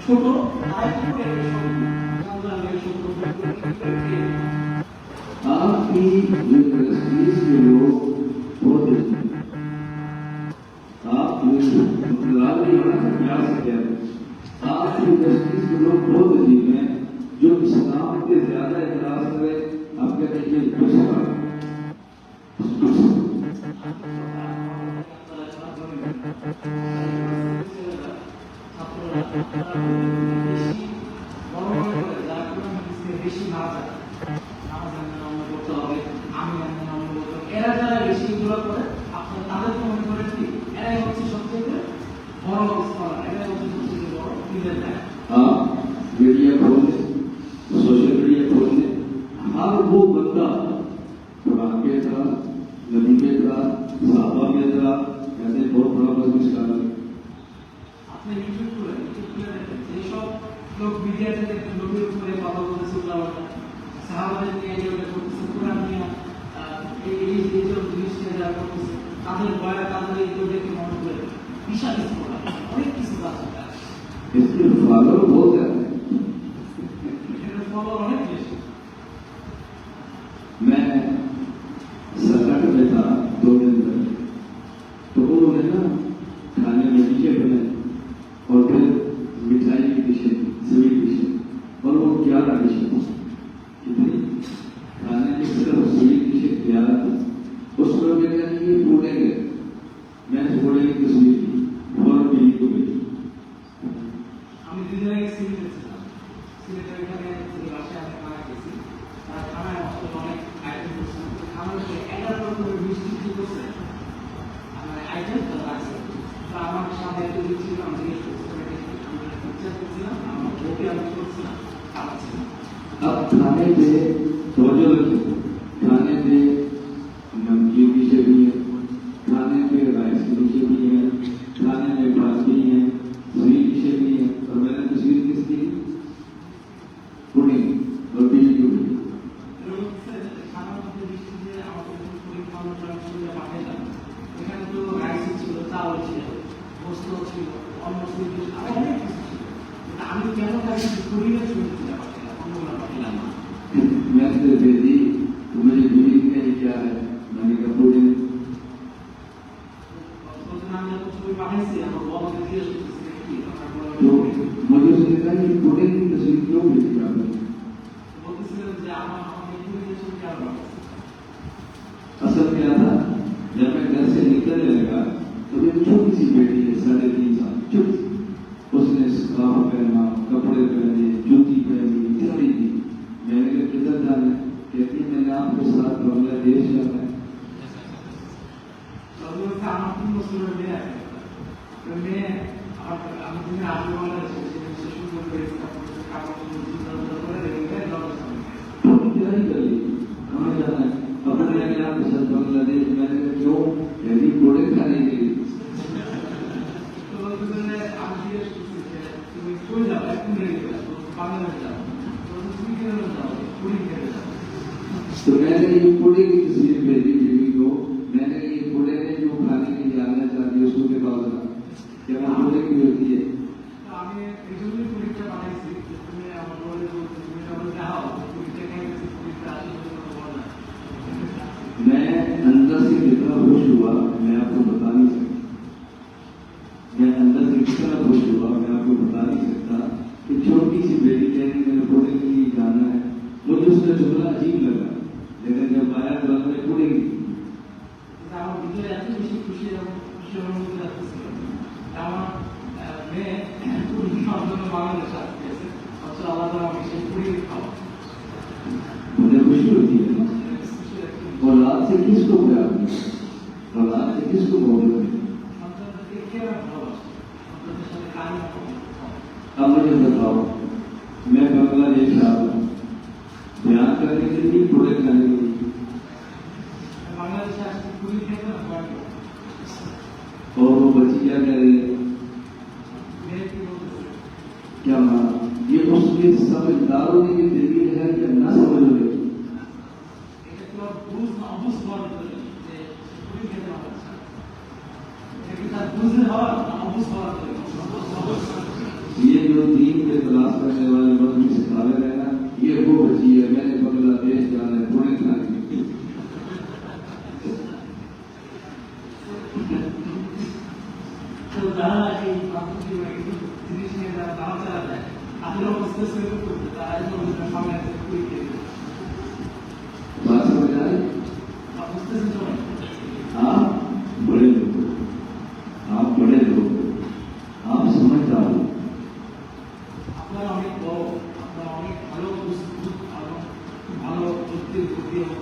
ছোট आपकी यूनिवर्सिटीज के लोग बहुत आप यूनिवर्सिटीज के लोग बहुत अजीब हैं जो इस्लाम के ज्यादा इकरार ये दूसरा বেশি না যায় করতে হবে, আমি এরা যারা বেশি এগুলো করে আপনার তাদেরকে মনে করেন কি এরাই হচ্ছে সবচেয়ে বড় স্কলার, এরাই হচ্ছে সবচেয়ে বড় লিডার। हाँ, मीडिया खोलने, सोशल मीडिया खोलने, हर वो बंदा कुरान के था, नबी के था, सहाबा के था, ऐसे बहुत बड़ा बिजनेस कर रहे हैं। আপনি ইউটিউব খুলে দেখেন যেসব লোক মিডিয়া থেকে লোকের উপরে কথা বলতেছে উল্টাপাল্টা, সাহাবাদের নিয়ে যেগুলো করতেছে, কোরআন নিয়ে এই যেসব জিনিস নিয়ে যারা করতেছে, তাদের বয়া তাদের এইগুলো দেখে মনে করে বিশাল স্কলার, অনেক কিছু আছে। इसके फॉलोअर बहुत है। मैं सरकार में था 2 दिन तक, तो उन्होंने ना खाने में डिशे बनाए और फिर मिठाई की डिशे, स्वीट डिशे, और वो 11 डिशे कितनी खाने में सिर्फ स्वीट डिशे 11 थी। उसमें मैंने ये पूरे गए, मैंने पूरे की स्वीट और पीली को भी আমি দুদিন আগে সিলেটে ছিলাম, সিলেটের এখানে বাসায় আমি খানা খেয়েছি, আর খানায় অনেক আইটেম করছে, খানার 11 রকমের মিষ্টি কি করছে আইটেম রাখছে। তো আমার সামনে একটু দিচ্ছিল, আমি জিজ্ঞেস করছিলাম, আমার বউকে আমি করছিলাম খাওয়াচ্ছিলাম। अब खाने पे रोजे लगे, खाने पे नमकीन डिशे भी है, खाने पे राइस की डिशे भी है, खाने में भात भी है, स्वीट डिशे भी है, और मैंने तो स्वीट किस की पुडिंग और पीली की पुडिंग। খানার মধ্যে মিষ্টি যে আমাকে পরিমাণ পাঠাইলাম, এখানে তো রাইস ছিল, চাউল ছিল, গোস্ত ছিল, অন্য সুইট অনেক কিছু ছিল। আমি কেন রাইস পরিমাণ সুইট পাঠাইলাম, অন্যগুলো পাঠাইলাম না। मैंने तो दे दी, तो मुझे पुडिंग नहीं क्या है, मैंने कहा पुडिंग तो मुझे उसने कहा कि पुडिंग की तस्वीर क्यों भेजी आपने? असल क्या था, जब मैं घर से निकलने लगा तो मेरी छोटी सी बेटी है 3.5 साल, छोटी, उसने स्कार्फ पहना, कपड़े पहने, जूती पहनी, चली थी। मैंने कहा किधर जाना है? कहती है मैंने आपके साथ बांग्लादेश जाना है। আমার 3 বছরের মেয়ে আছে, মেয়ে আমি তুমি আসলে বাংলাদেশে সুন্দর করে কাপড় করে রেখে क्या ही कर ली, हमें जाना है, अपने आपके साथ बांग्लादेश। मैंने कहा क्यों? यदि घोड़े खाने के लिए। আমি জিজ্ঞেস করছি যে তুমি কই যাও, এখন রেখে যাও, বাংলাদেশ যাও, তুমি কেন যাও, পুরী কেন যাও? तो मैंने ये पुणे की तस्वीर भेजी बीवी को, मैंने ये पुणे में जो खाने के लिए आना चाहती है उसको दिखाओ जरा, क्या मैं पुणे की होती है। আমি এই জন্যই পুরীটা বানাইছি, তুমি আমার বলে বলতে তুমি যখন যাও পুরীটা খাইছি, পুরীটা আসলে বড় না। मैं अंदर से कितना खुश हुआ मैं आपको बता नहीं सकता, मैं अंदर से कितना खुश हुआ मैं आपको बता नहीं सकता कि छोटी सी बेटी कहती मैंने पुणे के लिए जाना है। मुझे उसका जुमला अजीब लगा, लेकिन जब आया तो मैंने पुणे की আমার ভিতরে এত বেশি খুশি এবং খুশি অনুভূতি লাগতেছিল। আমার মেয়ে পুরী খাওয়ার জন্য বাংলাদেশ আসতেছে, অথচ আলাদা আমি সেই পুরী খাওয়া मुझे खुशी होती है ना। औलाद से किसको प्यार है, औलाद से किसको मोहब्बत है। সন্তানদেরকে কে ভালোবাসে, সন্তানদের সাথে কাজ করে। अब मुझे बताओ, मैं बांग्लादेश आ रहा हूँ बयान करने के लिए, पुणे खाने के लिए, বাংলাদেশে আসতে পুরী খেতে না পারবো। और वो बच्ची क्या कह रही है, মেয়ে কি বলতেছে, क्या माना ये उसके समझदारों ने ये दलील है कि न समझ रहे। এটা তো বুঝ না অবুঝ হওয়ার ভিতরে যে পুরী খেতে না পারছে, এটা কি তার বুঝলে হওয়ার না অবুঝ হওয়ার ভিতরে? ये जो दीन के तलाश करने वाले लोग सिखावे रहे ना, ये वो बची है मैंने बांग्लादेश जाना है पुणे खाने के लिए। তো যারা এই জিনিস নিয়ে যারা দাঁড়া চালা যায় তাদের অবস্থা সেরকম করতে তারা সামনে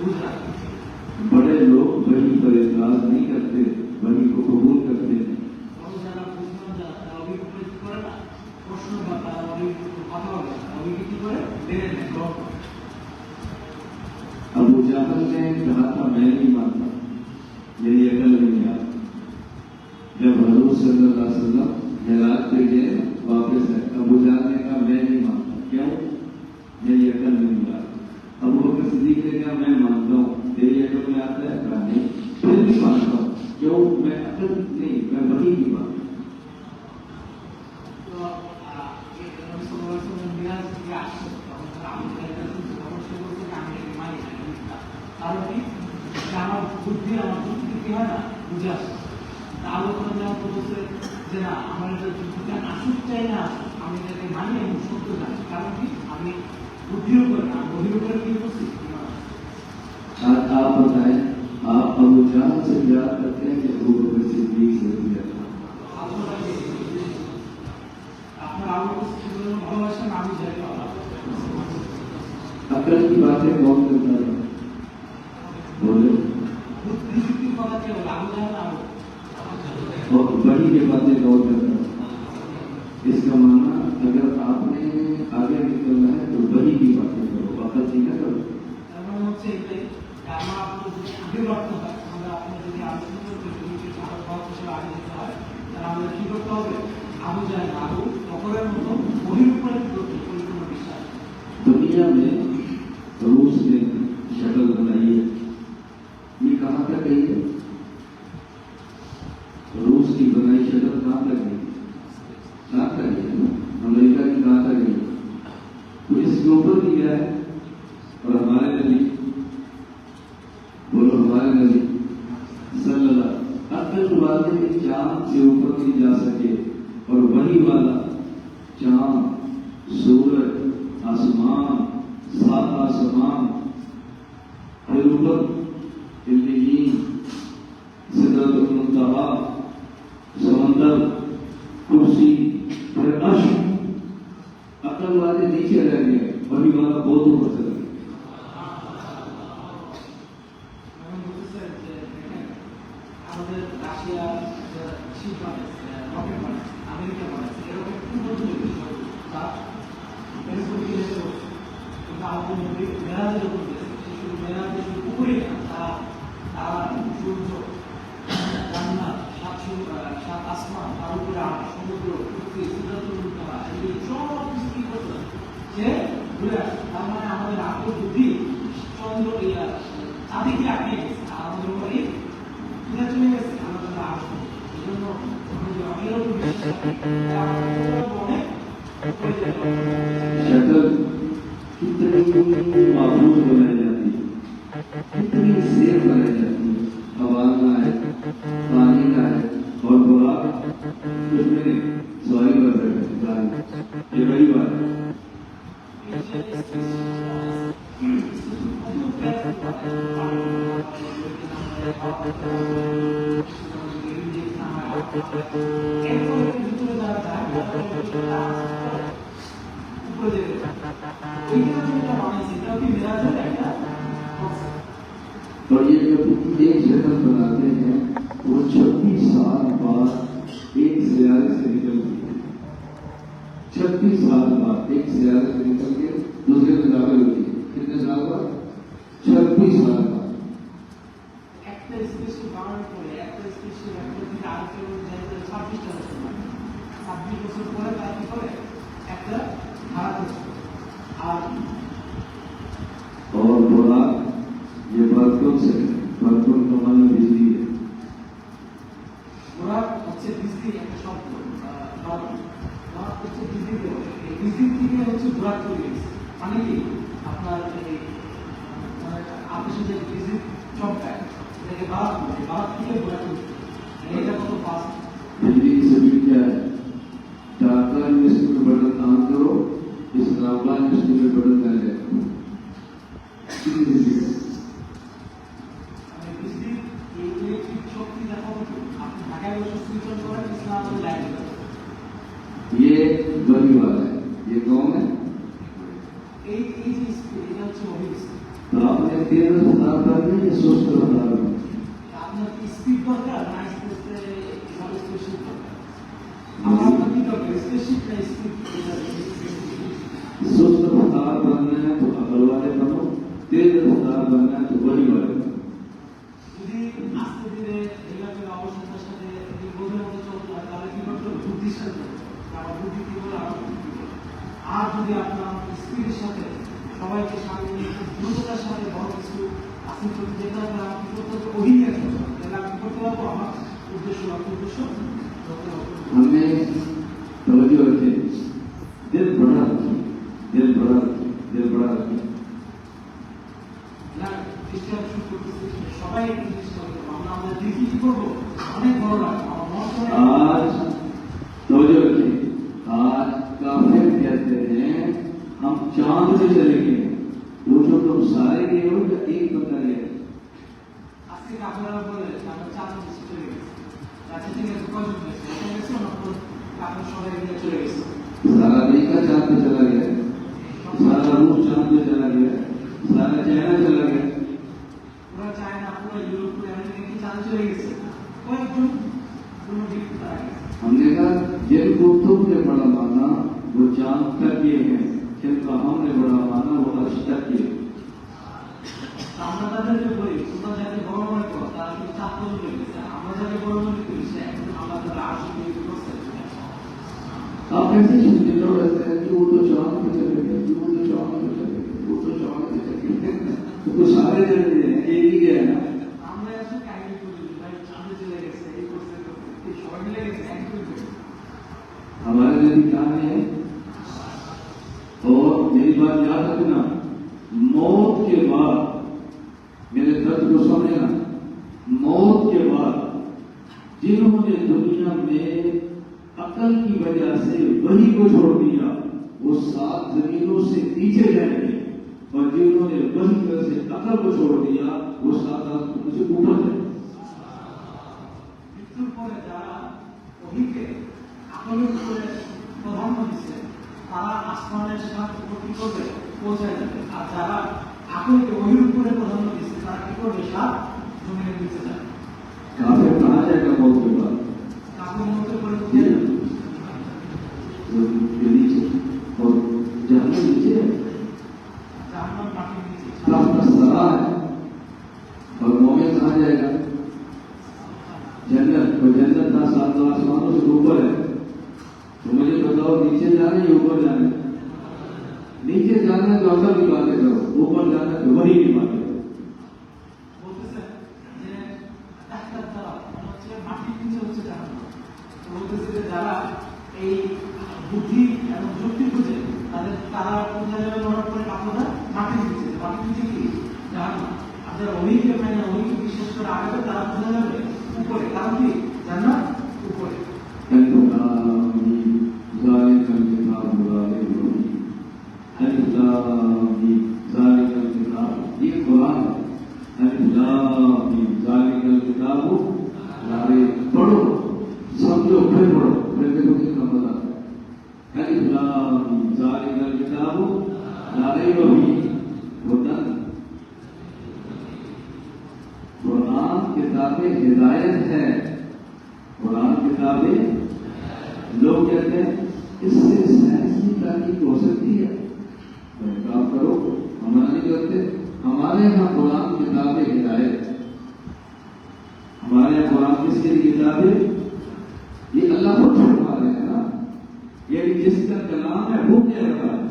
गुजरात बड़े लोग वही पर इतराज नहीं करते, वही को कबूल करते हैं। और যারা বুঝবেন না তারা অভিজ্ঞতা কি করে না প্রশ্ন বা তারা অভিজ্ঞতা কথা বলে অভিজ্ঞতা কি করে মেনে নেয় গ্রহণ করে। अबू जहल ने कहा था मैं नहीं मानता, मेरी अकल नहीं आ। जब हजूर सल्लल्लाहु अलैहि वसल्लम जलाल पे गए वापस है, अबू जहल ने कहा मैं नहीं मानता, क्यों? मेरी अकल नहीं आ। अबू बकर सिद्दीक ने कहा मैं मानता हूँ, तेरी अकल में आता है? कहा नहीं, फिर भी मानता हूँ, क्यों? मैं अकल नहीं, मैं वही नहीं मानता। তো নবী সাল্লাল্লাহু আলাইহি ওয়াসাল্লাম মিরাজ থেকে আসছে তখন তারা আমাদের কাছে অবশ্যই বলতে যে আমি এটাকে মানি না। কারণ কি আমার বুদ্ধি আমার যুক্তি কি হয় না বুঝে আসে। আলোচনা যেমন বলছে যে না আমার এটা যুক্তিটা আসুক চাই না আমি এটাকে মানি এবং সত্য জানি। কারণ কি আমি বুদ্ধির উপরে না বুদ্ধির উপরে কি করছি। आज आप बताएं, आप अबू जहल से याद करते हैं कि अबू बकर सिद्दीक से याद? আপনার আলো ভালোবাসেন আমি যাই अकल की बातें कौन करता है? बोले। बुद्धि কথা কে বলে আমি জানি না और बड़ी की बातें कौन करता है? इसका माना अगर आपने आगे निकलना है तो बड़ी की बातें करो, अकल की न करो। তার মানে হচ্ছে এটাই যে আমরা আপনার যদি আগে বাড়তে হয় আমরা আপনার যদি আলোচনা করতে যদি আরো ভাব হিসেবে আগে যেতে হয় তাহলে আমাদের কি করতে হবে আবু জাহেল আবু বকরের মতো বহির উপরে কি করতে পরিপূর্ণ বিশ্বাস। दुनिया में रूस ने शक्ल बनाई है, ये कहाँ तक गई है? रूस की बनाई शक्ल कहाँ तक गई? कहाँ तक गई? अमेरिका की कहाँ तक गई? तो इसके ऊपर भी गया है। और हमारे नबी, बोलो हमारे नबी सल्लल्लाहु अकल वाले के चांद से ऊपर नहीं जा सके और वही वाला चांद, सूरज, आसमान, सात आसमान, फिर ऊपर इल्लीयीन, सिदरतुल मुंतहा, समंदर, कुर्सी, फिर अर्श, अकल वाले नीचे रह गए, वही वाला बहुत ऊपर चला गया। আমাদের রাশিয়া শিপ বানাচ্ছে রকেট বানাচ্ছে আমেরিকা বানাচ্ছে এরকম খুব বন্ধু তার ফেসবুক কিন্তু আমাদের নবী মেরাজের উপর দিয়েছে শুধু মেরাজের উপরে তারা তারা সূর্য জান্নাত সাত আসমান তার উপরে সমুদ্র পৃথিবী সিদ্ধান্ত এই সব কিছু কি করতে যে ঘুরে আসে। তার মানে আমাদের আগ্রহ বুদ্ধি চন্দ্র চাঁদিকে আটকে গেছে আর আমাদের উপরে চলে গেছে আমাদের আসবে এই জন্য शक्ल कितनी मामूल बनाई जाती है, कितनी सेफ बनाई जाती है। हवा का है, पानी का है और बुराक उसमें सॉरी कर रहे हैं। ये बड़ी बात है। और ये जब एक शक्ल बनाते हैं वो 26 साल बाद एक सियारे से निकलती है। 26 साल बाद एक सियारे से निकल के दूसरे में दाखिल होती है। कितने साल बाद? 26 साल बाद। একটা স্পেশাল বানানোর পরে একটা স্পেশাল একটা থেকে আরেকটা 26টা বছর 26 বছর পরে তার কি করে একটা ধারা করছে আর और बोला ये बर्तन से बर्तन का मन बिजली है। ওরা হচ্ছে বিজলি একটা শব্দ ওরা হচ্ছে বিজলি বিজলি থেকে হচ্ছে ঘোরাক তৈরি হয়েছে মানে কি আপনার মানে আকাশে যে বিজলি চমকায় এটাকে বাদ থেকে ঘোরাক তৈরি এটা কত ফাস্ট बिजली की सभी क्या है? टाका इंडस्ट्री में बटन ऑन करो, इस रावला इंडस्ट्री में बटन कर ले। बिजली इलेक्ट्रिक शक्ति देखो আপনি ঢাকায় বসে সুইচ অন করেন ইসলাম লাইট জ্বলে। ये बड़ी बात है। ये कौन है? এই যে স্পিড এটা হচ্ছে অভিবিস্তার तो आपने तेज रफ्तार करनी है, सुस्त रफ्तार में? আপনার কি স্পিড দরকার না আস্তে আস্তে স্পেশাল দরকার? আমার কি দরকার, স্পেশাল না স্পিড? सुस्त रफ्तार बनना है तो अकल वाले बनो, तेज रफ्तार बनना है तो बड़ी वाले बनो। যদি আস্তে ধীরে এলাকার অবস্থার সাথে এই বোঝার মতো চলতে হয় তাহলে কি করতে হবে? বুদ্ধির সাথে। আমার বুদ্ধি কি বলে, আমার বুদ্ধি কি বলে। আর যদি আপনার স্পিডের সাথে সবাইকে সামনে নিয়ে খুব দ্রুততার সাথে বড় কিছু আসিফ করতে যেতে হবে, আমার কি করতে হবে? ওহি নিয়ে আসতে হবে। তাহলে আমি কি করতে পারবো? আমার উদ্দেশ্য লক্ষ্য উদ্দেশ্য ধরতে হবে। हमने तवज्जो रखे, दिल बड़ा रखे, दिल बड़ा रखे, दिल बड़ा रखे। না দৃষ্টি আকর্ষণ করতেছি, সবাই একটু দৃষ্টি করতে হবে। আমরা আমাদের দিকে কি করবো? অনেক বড় রাখবো। আমার মন করে आज तवज्जो रखे, आज काफिर कहते हैं हम चांद पे चलेंगे। पूछो तुम सारे गए हो या एक बंदा गया? আজকে আপনারা বলে আমরা চার দেশে চলে গেছি। আচ্ছা ঠিক আছে, কয়জন গেছে? একটা গেছে, আপনার সবাই মিলে চলে গেছে। सारा अमेरिका चांद पे चला गया, सारा रूस चांद पे चला गया, सारा चाइना चला गया। পুরো চায়না, পুরো ইউরোপ, পুরো আমেরিকা কি চাঁদে চলে গেছে? কয়েকজন কোনো দিক তারা গেছে। हमने कहा जिन कुतुब ने बड़ा माना वो चांद तक गए हैं, जिनका हमने बड़ा माना वो अर्श तक गए। আমরা তাদেরকে বলি তোমরা যাকে বড় মনে করো তারা কিন্তু চাঁদ পর্যন্ত গেছে। আমরা যাকে বড় মনে করি সে একদম আল্লাহ তাআলা আরশ পর্যন্ত করছে। आप ऐसे चिंतित हो रहते हैं कि वो तो चांद पे चले गए, वो तो चांद पे चले गए, वो तो चांद पे चले गए। तो सारे चले गए, एक ही गया ना। আমরা আসলে কাহিনী করি ভাই চাঁদে চলে গেছে, এই করছে এই সবাই মিলে গেছে, এক করবে। हमारे नबी कहा है, और मेरी बात याद रखना, मौत के बाद मेरे दर्द को समझना, मौत के बाद जिन्होंने दुनिया में अकल की वजह से वही को छोड़ दिया वो 7 जमीनों से नीचे जाएंगे, और जिन्होंने वही वजह से अकल को छोड़ दिया वो 7 आसमानों से ऊपर जाएंगे। মৃত্যুর পরে যারা ওহিকে আকলের উপরে প্রাধান্য দিচ্ছে তারা আসমানের সাথে কি করবে? পৌঁছায় যাবে। আর যারা আকলকে ওহির উপরে প্রাধান্য দিচ্ছে তারা কি করবে? সাত জমিনের নিচে যাবে। काफिर कहाँ जाएगा मौत के बाद? কাকুর মধ্যে করে কোথায় যাবে? के नीचे, और जहन्नम नीचे है, জাহান্নাম মাটির নিচে। रास्ता सरा है। और मोमिन कहाँ जाएगा? जन्नत। और जन्नत का 7 आसमानों से ऊपर है। तो मुझे बताओ नीचे जाना या ऊपर जाना? नीचे जाना है तो अकल की बातें करो, ऊपर जाना है तो वही की बातें करो। বলতেছে যে ডাক্তার দ্বারা হচ্ছে মাটির নিচে হচ্ছে জাহান্নাম। তো বলতেছে যে যারা এই বুদ্ধি এবং যুক্তি খুঁজে তারা কোথায় যাবে? মনে করে আপনারা মাটির নিচে। মাটির নিচে কি? জাহান্নাম। আপনারা ওহিকে মানে ওহিকে বিশ্বাস করে আগাবে তারা কোথায় যাবে? উপরে। কারণ কি? জান্নাত উপরে। ये कुरान पढ़ो, समझो, फिर पढ़ो, फिर देखो कितना मजा आता है। कुरान किताबें हिदायत है, कुरान किताबें। लोग कहते हैं इससे साइंस की तारीफ हो सकती है, काम करो, हमारा नहीं करते। हमारे यहाँ कुरान किताबें हिदायत, हमारे यहाँ कुरान किसके लिए किताबें? ये अल्लाह खुद फरमा रहे हैं ना, ये जिसका कलाम है वो कह रहा है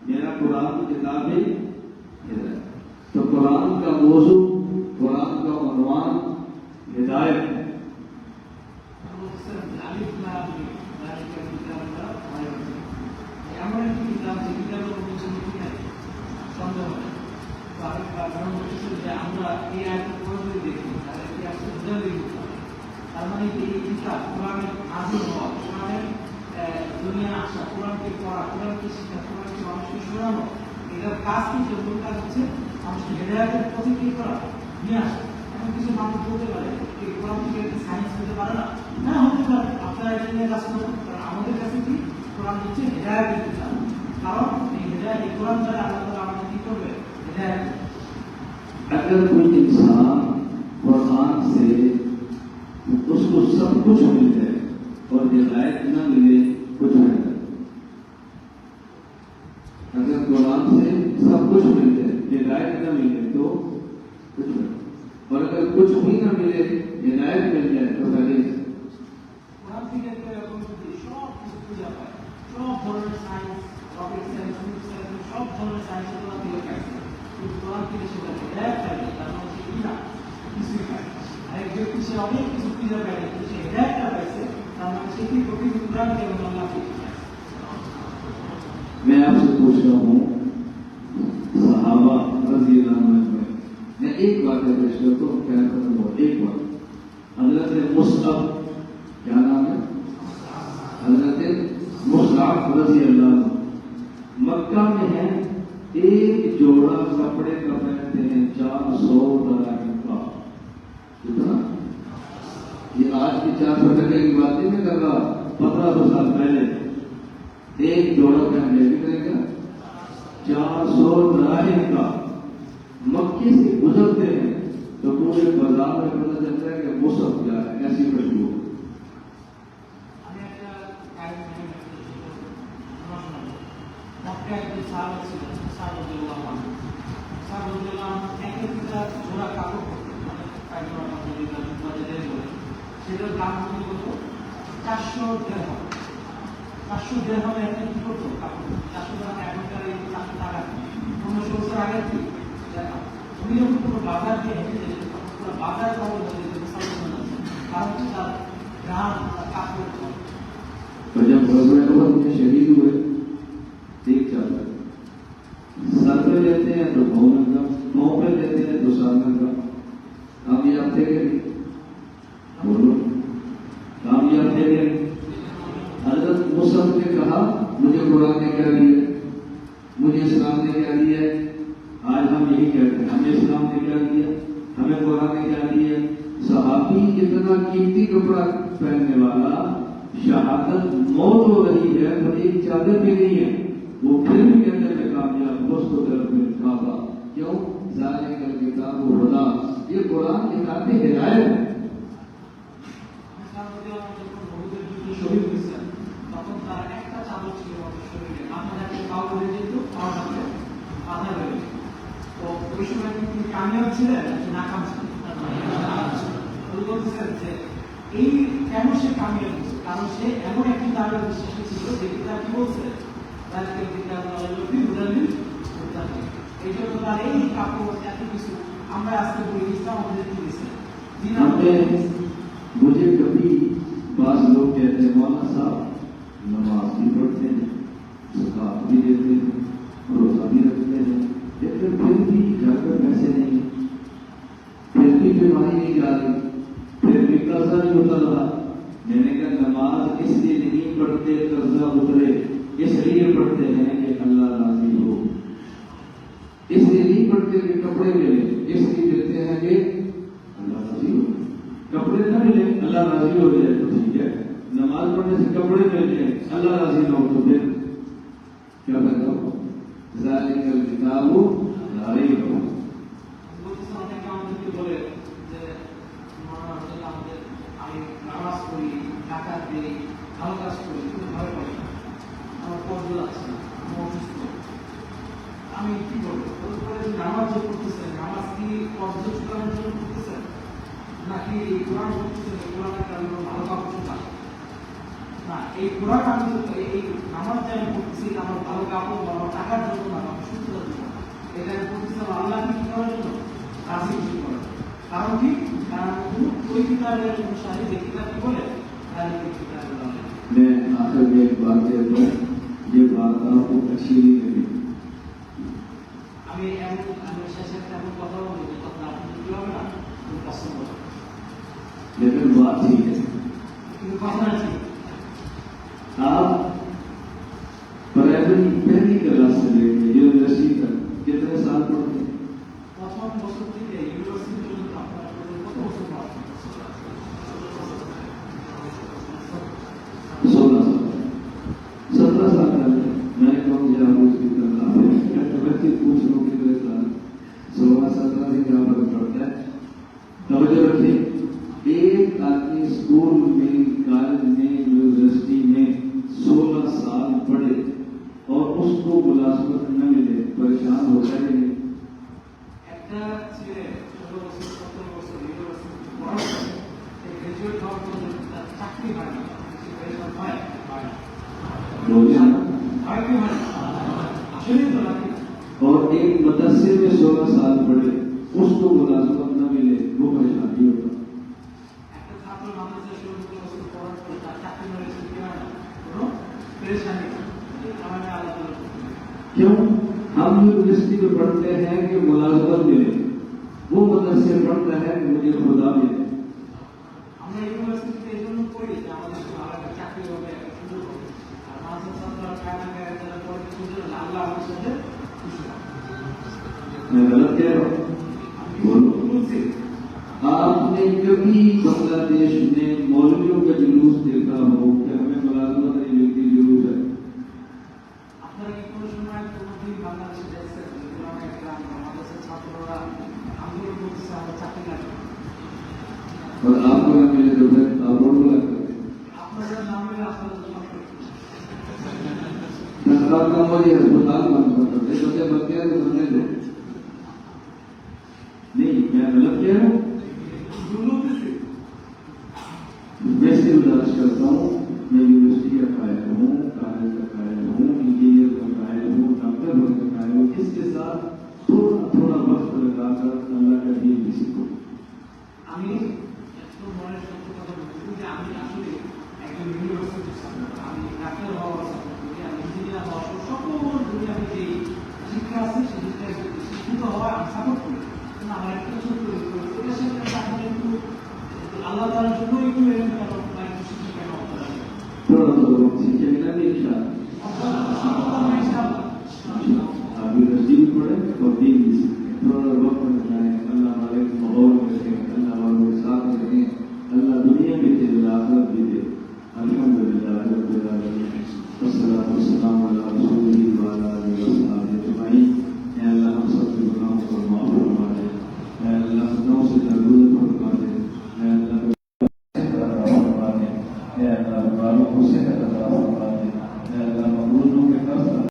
मेरा कुरान किताबें हिदायत। तो कुरान का मौजू, कुरान का उन्वान हिदायत है। আলিফ লাম মিম যালিকা কিতাবুল্লাহ লা রাইবা ফীহ। এমন একটি কিতাব যে কিতাবের কোনো ত্রুটি নাই, সন্দেহ নাই। তো আমি কারণ বলছি যে আমরা এই আয়াতটা পড়ে যদি দেখি তাহলে কি আসলে বোঝা যাবে? তার মানে এই কিতাব কোরআনের নাযিল হওয়া, কোরআনের দুনিয়া আসা, কোরআনকে পড়া, কোরআনকে শেখা, কোরআনকে মানুষকে শোনানো, এটার কাজ কি? মূল কাজ হচ্ছে মানুষকে হেদায়েতের পথে কি করা? নিয়ে আসা। এখন কিছু মানুষ বলতে পারে এই কোরআন থেকে একটা সায়েন্স হতে পারে না? না, হতে পারে। আপনারা এটা নিয়ে কাজ করুন। কারণ আমাদের কাছে কি? কোরআন হচ্ছে হেদায়েতের কিতাব। কারণ এই হেদায়েত, এই কোরআন দ্বারা আল্লাহ তাআলা আমাদের কি করবে? হেদায়েত। अगर कोई इंसान कुरान से उसको सब कुछ मिल जाए और हिदायत न मिले, कुछ फायदा। अगर कुरान से सब कुछ मिल जाए, हिदायत न मिले तो कुछ फायदा। और अगर कुछ भी न मिले, हिदायत मिल जाए तो फायदे। कुरान থেকে এরকম যদি সব কিছু খুঁজে পায়, সব ধরনের science, rocket science, physics science, সব ধরনের সায়েন্স গুলো থেকে পাইছে, কিন্তু কোরআন থেকে সেটা হেদায়েত পাইনি, তার মানে সে কি না কিছুই পায়। আর এক ব্যক্তি সে অনেক কিছু খুঁজে পায়নি, কিন্তু সে হেদায়েতটা পাইছে, তার মানে সে কি প্রকৃত কোরআন থেকে আল্লাহ থেকে পাইছে। मैं आपसे पूछ रहा हूँ, सहाबा रज़ी अल्लाह अन्हुम में मैं एक बात है पेश तो क्या खत्म हो, एक बात। हजरत मुसअब, क्या नाम है? हजरत मुसअब रज़ी अल्लाह अन्हु मक्का में है, एक जोड़ा कपड़े का पहनते हैं 400 दराहम का। कितना? ये आज की 400 टके की बात नहीं मैं कर रहा, 1500 साल पहले एक जोड़ा पहनने भी करेगा 400 दराहम का। मक्के से गुजरते हैं तो पूरे बाजार में पता चलता है कि मुसअब क्या है, ऐसी खुशबू। সেটার দাম কত? 400 দিরহাম। 400 দিরহামে একটা কি করতো কাপড়? 400 দিরহাম এখনকার এই 400 টাকা 1500 বছর আগে কি উনি যখন পুরো বাজার দিয়ে হেঁটে যেতেন, পুরো বাজার পাবো কারণ কি তার গ্রাম, তার কাপড়। तो जब उनके शहीद हुए, ठीक चलता है, सर पे लेते हैं तो मुंह पे लेते हैं तो सामने का कामयाब थे कि नहीं? बोलो, कामयाब थे कि नहीं? हजरत मुसअब ने कहा, मुझे कुरान ने क्या दिया, मुझे इस्लाम ने क्या दिया। आज हम यही कहते हैं, हमें इस्लाम ने क्या दिया, हमें कुरान ने क्या दिया। सहाबी इतना कीमती कपड़ा पहनने वाला, शहादत मौत हो रही है तो एक चादर भी नहीं है, वो फिर भी कहने में कामयाब, दोस्तों तरफ में खाबा। क्यों? ज़ालिकल किताबु हुदा, ये कुरान किताब हिदायत है। শরীর হয়েছে তখন তার একটা চাদর ছিল শরীরে, আপনার একটা পাও হয়ে যেত, পাও হাতে বাধা হয়ে যেত। তো ওই সময় কি তিনি কামিয়াব ছিলেন নাকাম ছিলেন? বলতেছেন যে এই কেন সে কামিয়াব হচ্ছে, কারণ সে এমন একটি দাঁড়ার বিশ্বাসী ছিল যে কিতাব কি বলছে, এই জন্য তার এই কাপড় এত কিছু আমরা আজকে বলি ইসলাম আমাদের কি দিয়েছে। मुझे कभी बाज लोग कहते हैं, मौलाना साहब नमाज भी पढ़ते हैं, ज़कात भी देते हैं, रोजा भी रखते हैं, लेकिन फिर भी घर पर पैसे नहीं, फिर भी बीमारी नहीं जा रही, फिर भी कर्जा नहीं उतर रहा। मैंने कहा नमाज इसलिए नहीं पढ़ते कर्जा उतरे, इसलिए पढ़ते हैं कि अल्लाह राजी हो। इसलिए नहीं पढ़ते कि कपड़े मिले, इसलिए देते हैं कि अल्लाह राजी हो। कपड़े न मिले, अल्लाह राजी हो जाए तो ठीक है, नमाज पढ़ने से कपड़े मिल जाए, अल्लाह राजी ना हो तो फिर क्या फायदा हो। ज़ालिकल किताबु ला रैब फीह। নামাজ পড়ি, টাকা দিই, ভালো কাজ করি, কিন্তু ভয় পাই না, আমার কর্ম লাগছে না, আমি অসুস্থ, আমি কি করবো? নামাজ যে করতেছেন, নামাজ কি কর্ম চুকানোর জন্য করতেছেন নাকি কোরআন করতেছেন? কোরআনের কারণে ভালো কাপড় না, এই কোরআন আমি এই নামাজ যে আমি করতেছি আমার ভালো কাপড় বা আমার টাকার জন্য না, আমার সুস্থতার জন্য। এটা আমি করতেছিলাম আল্লাহ কি করার জন্য, রাজি খুশি করার। কারণ কি? কারণ ওই কিতাবের অনুসারে যে কিতাব কি বলে, मैं आखिर में एक बात कहता हूँ, ये बात आपको अच्छी नहीं लगी। আমি আমি শেষে এমন কথা বলবো তখন আপনি কি হবে না, পছন্দ হবে, लेकिन बात ठीक है। কিন্তু কথা না ঠিক। आप प्राइमरी पहली क्लास से लेकर यूनिवर्सिटी तक कितने साल पढ़ते हैं? প্রথম বছর থেকে ইউনিভার্সিটি পর্যন্ত আপনার কত বছর পড়াশোনা? 16 साल। 17 साल पहले मैंने कहा मुझे आपको इसकी तरह मैं तो बच्चे पूछ रहा हूँ कितने साल, 16 17 से क्या तवज्जो रखें, एक आदमी स्कूल में, कॉलेज में, यूनिवर्सिटी में 16 साल पढ़े और उसको मुलाजमत न मिले, परेशान होता है नहीं? একটা ছেলে 16 বছর 17 বছর ইউনিভার্সিটি পড়ার পরে গ্রাজুয়েট হওয়ার পর তার চাকরি হয় না, সে পরেশান হয় না। बोलिए ना। হয় কি হয় না? আসলেই তো লাগে। और एक मदरसे में 16 साल पढ़े, उसको मुलाजमत न मिले, वो परेशानी होता। একটা ছাত্র মাদ্রাসায় 16 বছর পড়ার পর তার চাকরি হয়েছে কি হয় না, কোনো পরেশানি নেই। এই কারণে আল্লাহ তাআলা क्यों? हम यूनिवर्सिटी में पढ़ते हैं कि मुलाजमत मिले, वो मदरसे पढ़ता है कि मुझे खुदा मिले। আমরা ইউনিভার্সিটিতে এই জন্য পড়ি যে আমাদের ভালো একটা চাকরি হবে, একটা সুযোগ হবে। আর মাদ্রাসার খানা খায় যারা পড়ে সুযোগ আল্লাহ আমাদের সাথে খুশি হয়। मैं गलत कह रहा हूँ? बोलो। বলছি आपने कभी बांग्लादेश में मौलवियों का जुलूस देखा हो कि हमें मुलाजमत नहीं मिलती, जुलूस है? আপনারা কি কোনো সময় কোনোদিন বাংলাদেশে দেখছেন যে কোনো একটা মাদ্রাসার ছাত্ররা আন্দোলন করতেছে আমরা চাকরি না পাই? और आपको न मिले तो फिर आप रोड बोला करते। আপনারা নাম মেরে আপনারা জমা করেন। सरकार का मुझे अस्पताल बंद कर करते, बच्चे बच्चे तो बनने दो। नहीं, मैं गलत कह रहा हूँ? দুর্নীতি वैसे गुजारिश करता हूँ, मैं यूनिवर्सिटी का कायल हूँ, कॉलेज का कायल हूँ, इंजीनियर का कायल हूँ, डॉक्टर बनने का कायल हूँ, इसके साथ थोड़ा थोड़ा वक्त लगाकर अल्लाह का दीन भी सीखो। আমি একটু মনের সত্য কথা বলছি যে আমি আসলে একজন ইউনিভার্সিটির ছাত্র, আমি ডাক্তার হওয়ার ছাত্র করি, আমি ইঞ্জিনিয়ার হওয়ার সকল দুনিয়াতে যে শিক্ষা আছে সেই শিক্ষায় শিক্ষিত হওয়া আমি সাপোর্ট করি। কিন্তু আমার একটা ছোট্ট এটার সাথে আপনার একটু আল্লাহ তাআলার জন্য একটু এরকম কেন বা একটু শিক্ষা কেন আপনারা थोड़ा थोड़ा वक्त सीखेगा नहीं इंशाअल्लाह। आप यूनिवर्सिटी भी पढ़े और दीन भी सीखें, थोड़ा वक्त लगाएं, अल्लाह वाले के माहौल में रहें, अल्लाह वालों के साथ में रहें, अल्लाह दुनिया भी दे, आखिरत भी दे। अल्हम्दुलिल्लाह रब्बिल आलमीन, वस्सलातु वस्सलामु अला रसूलिही व अला आलिहि व सहाबिहि अजमईन। या अल्लाह हम सब के गुनाहों को माफ फरमा दे, या अल्लाह गुनाहों से दरगुजर फरमा दे, या अल्लाह फरमा दे, या अल्लाह वालों को सेहत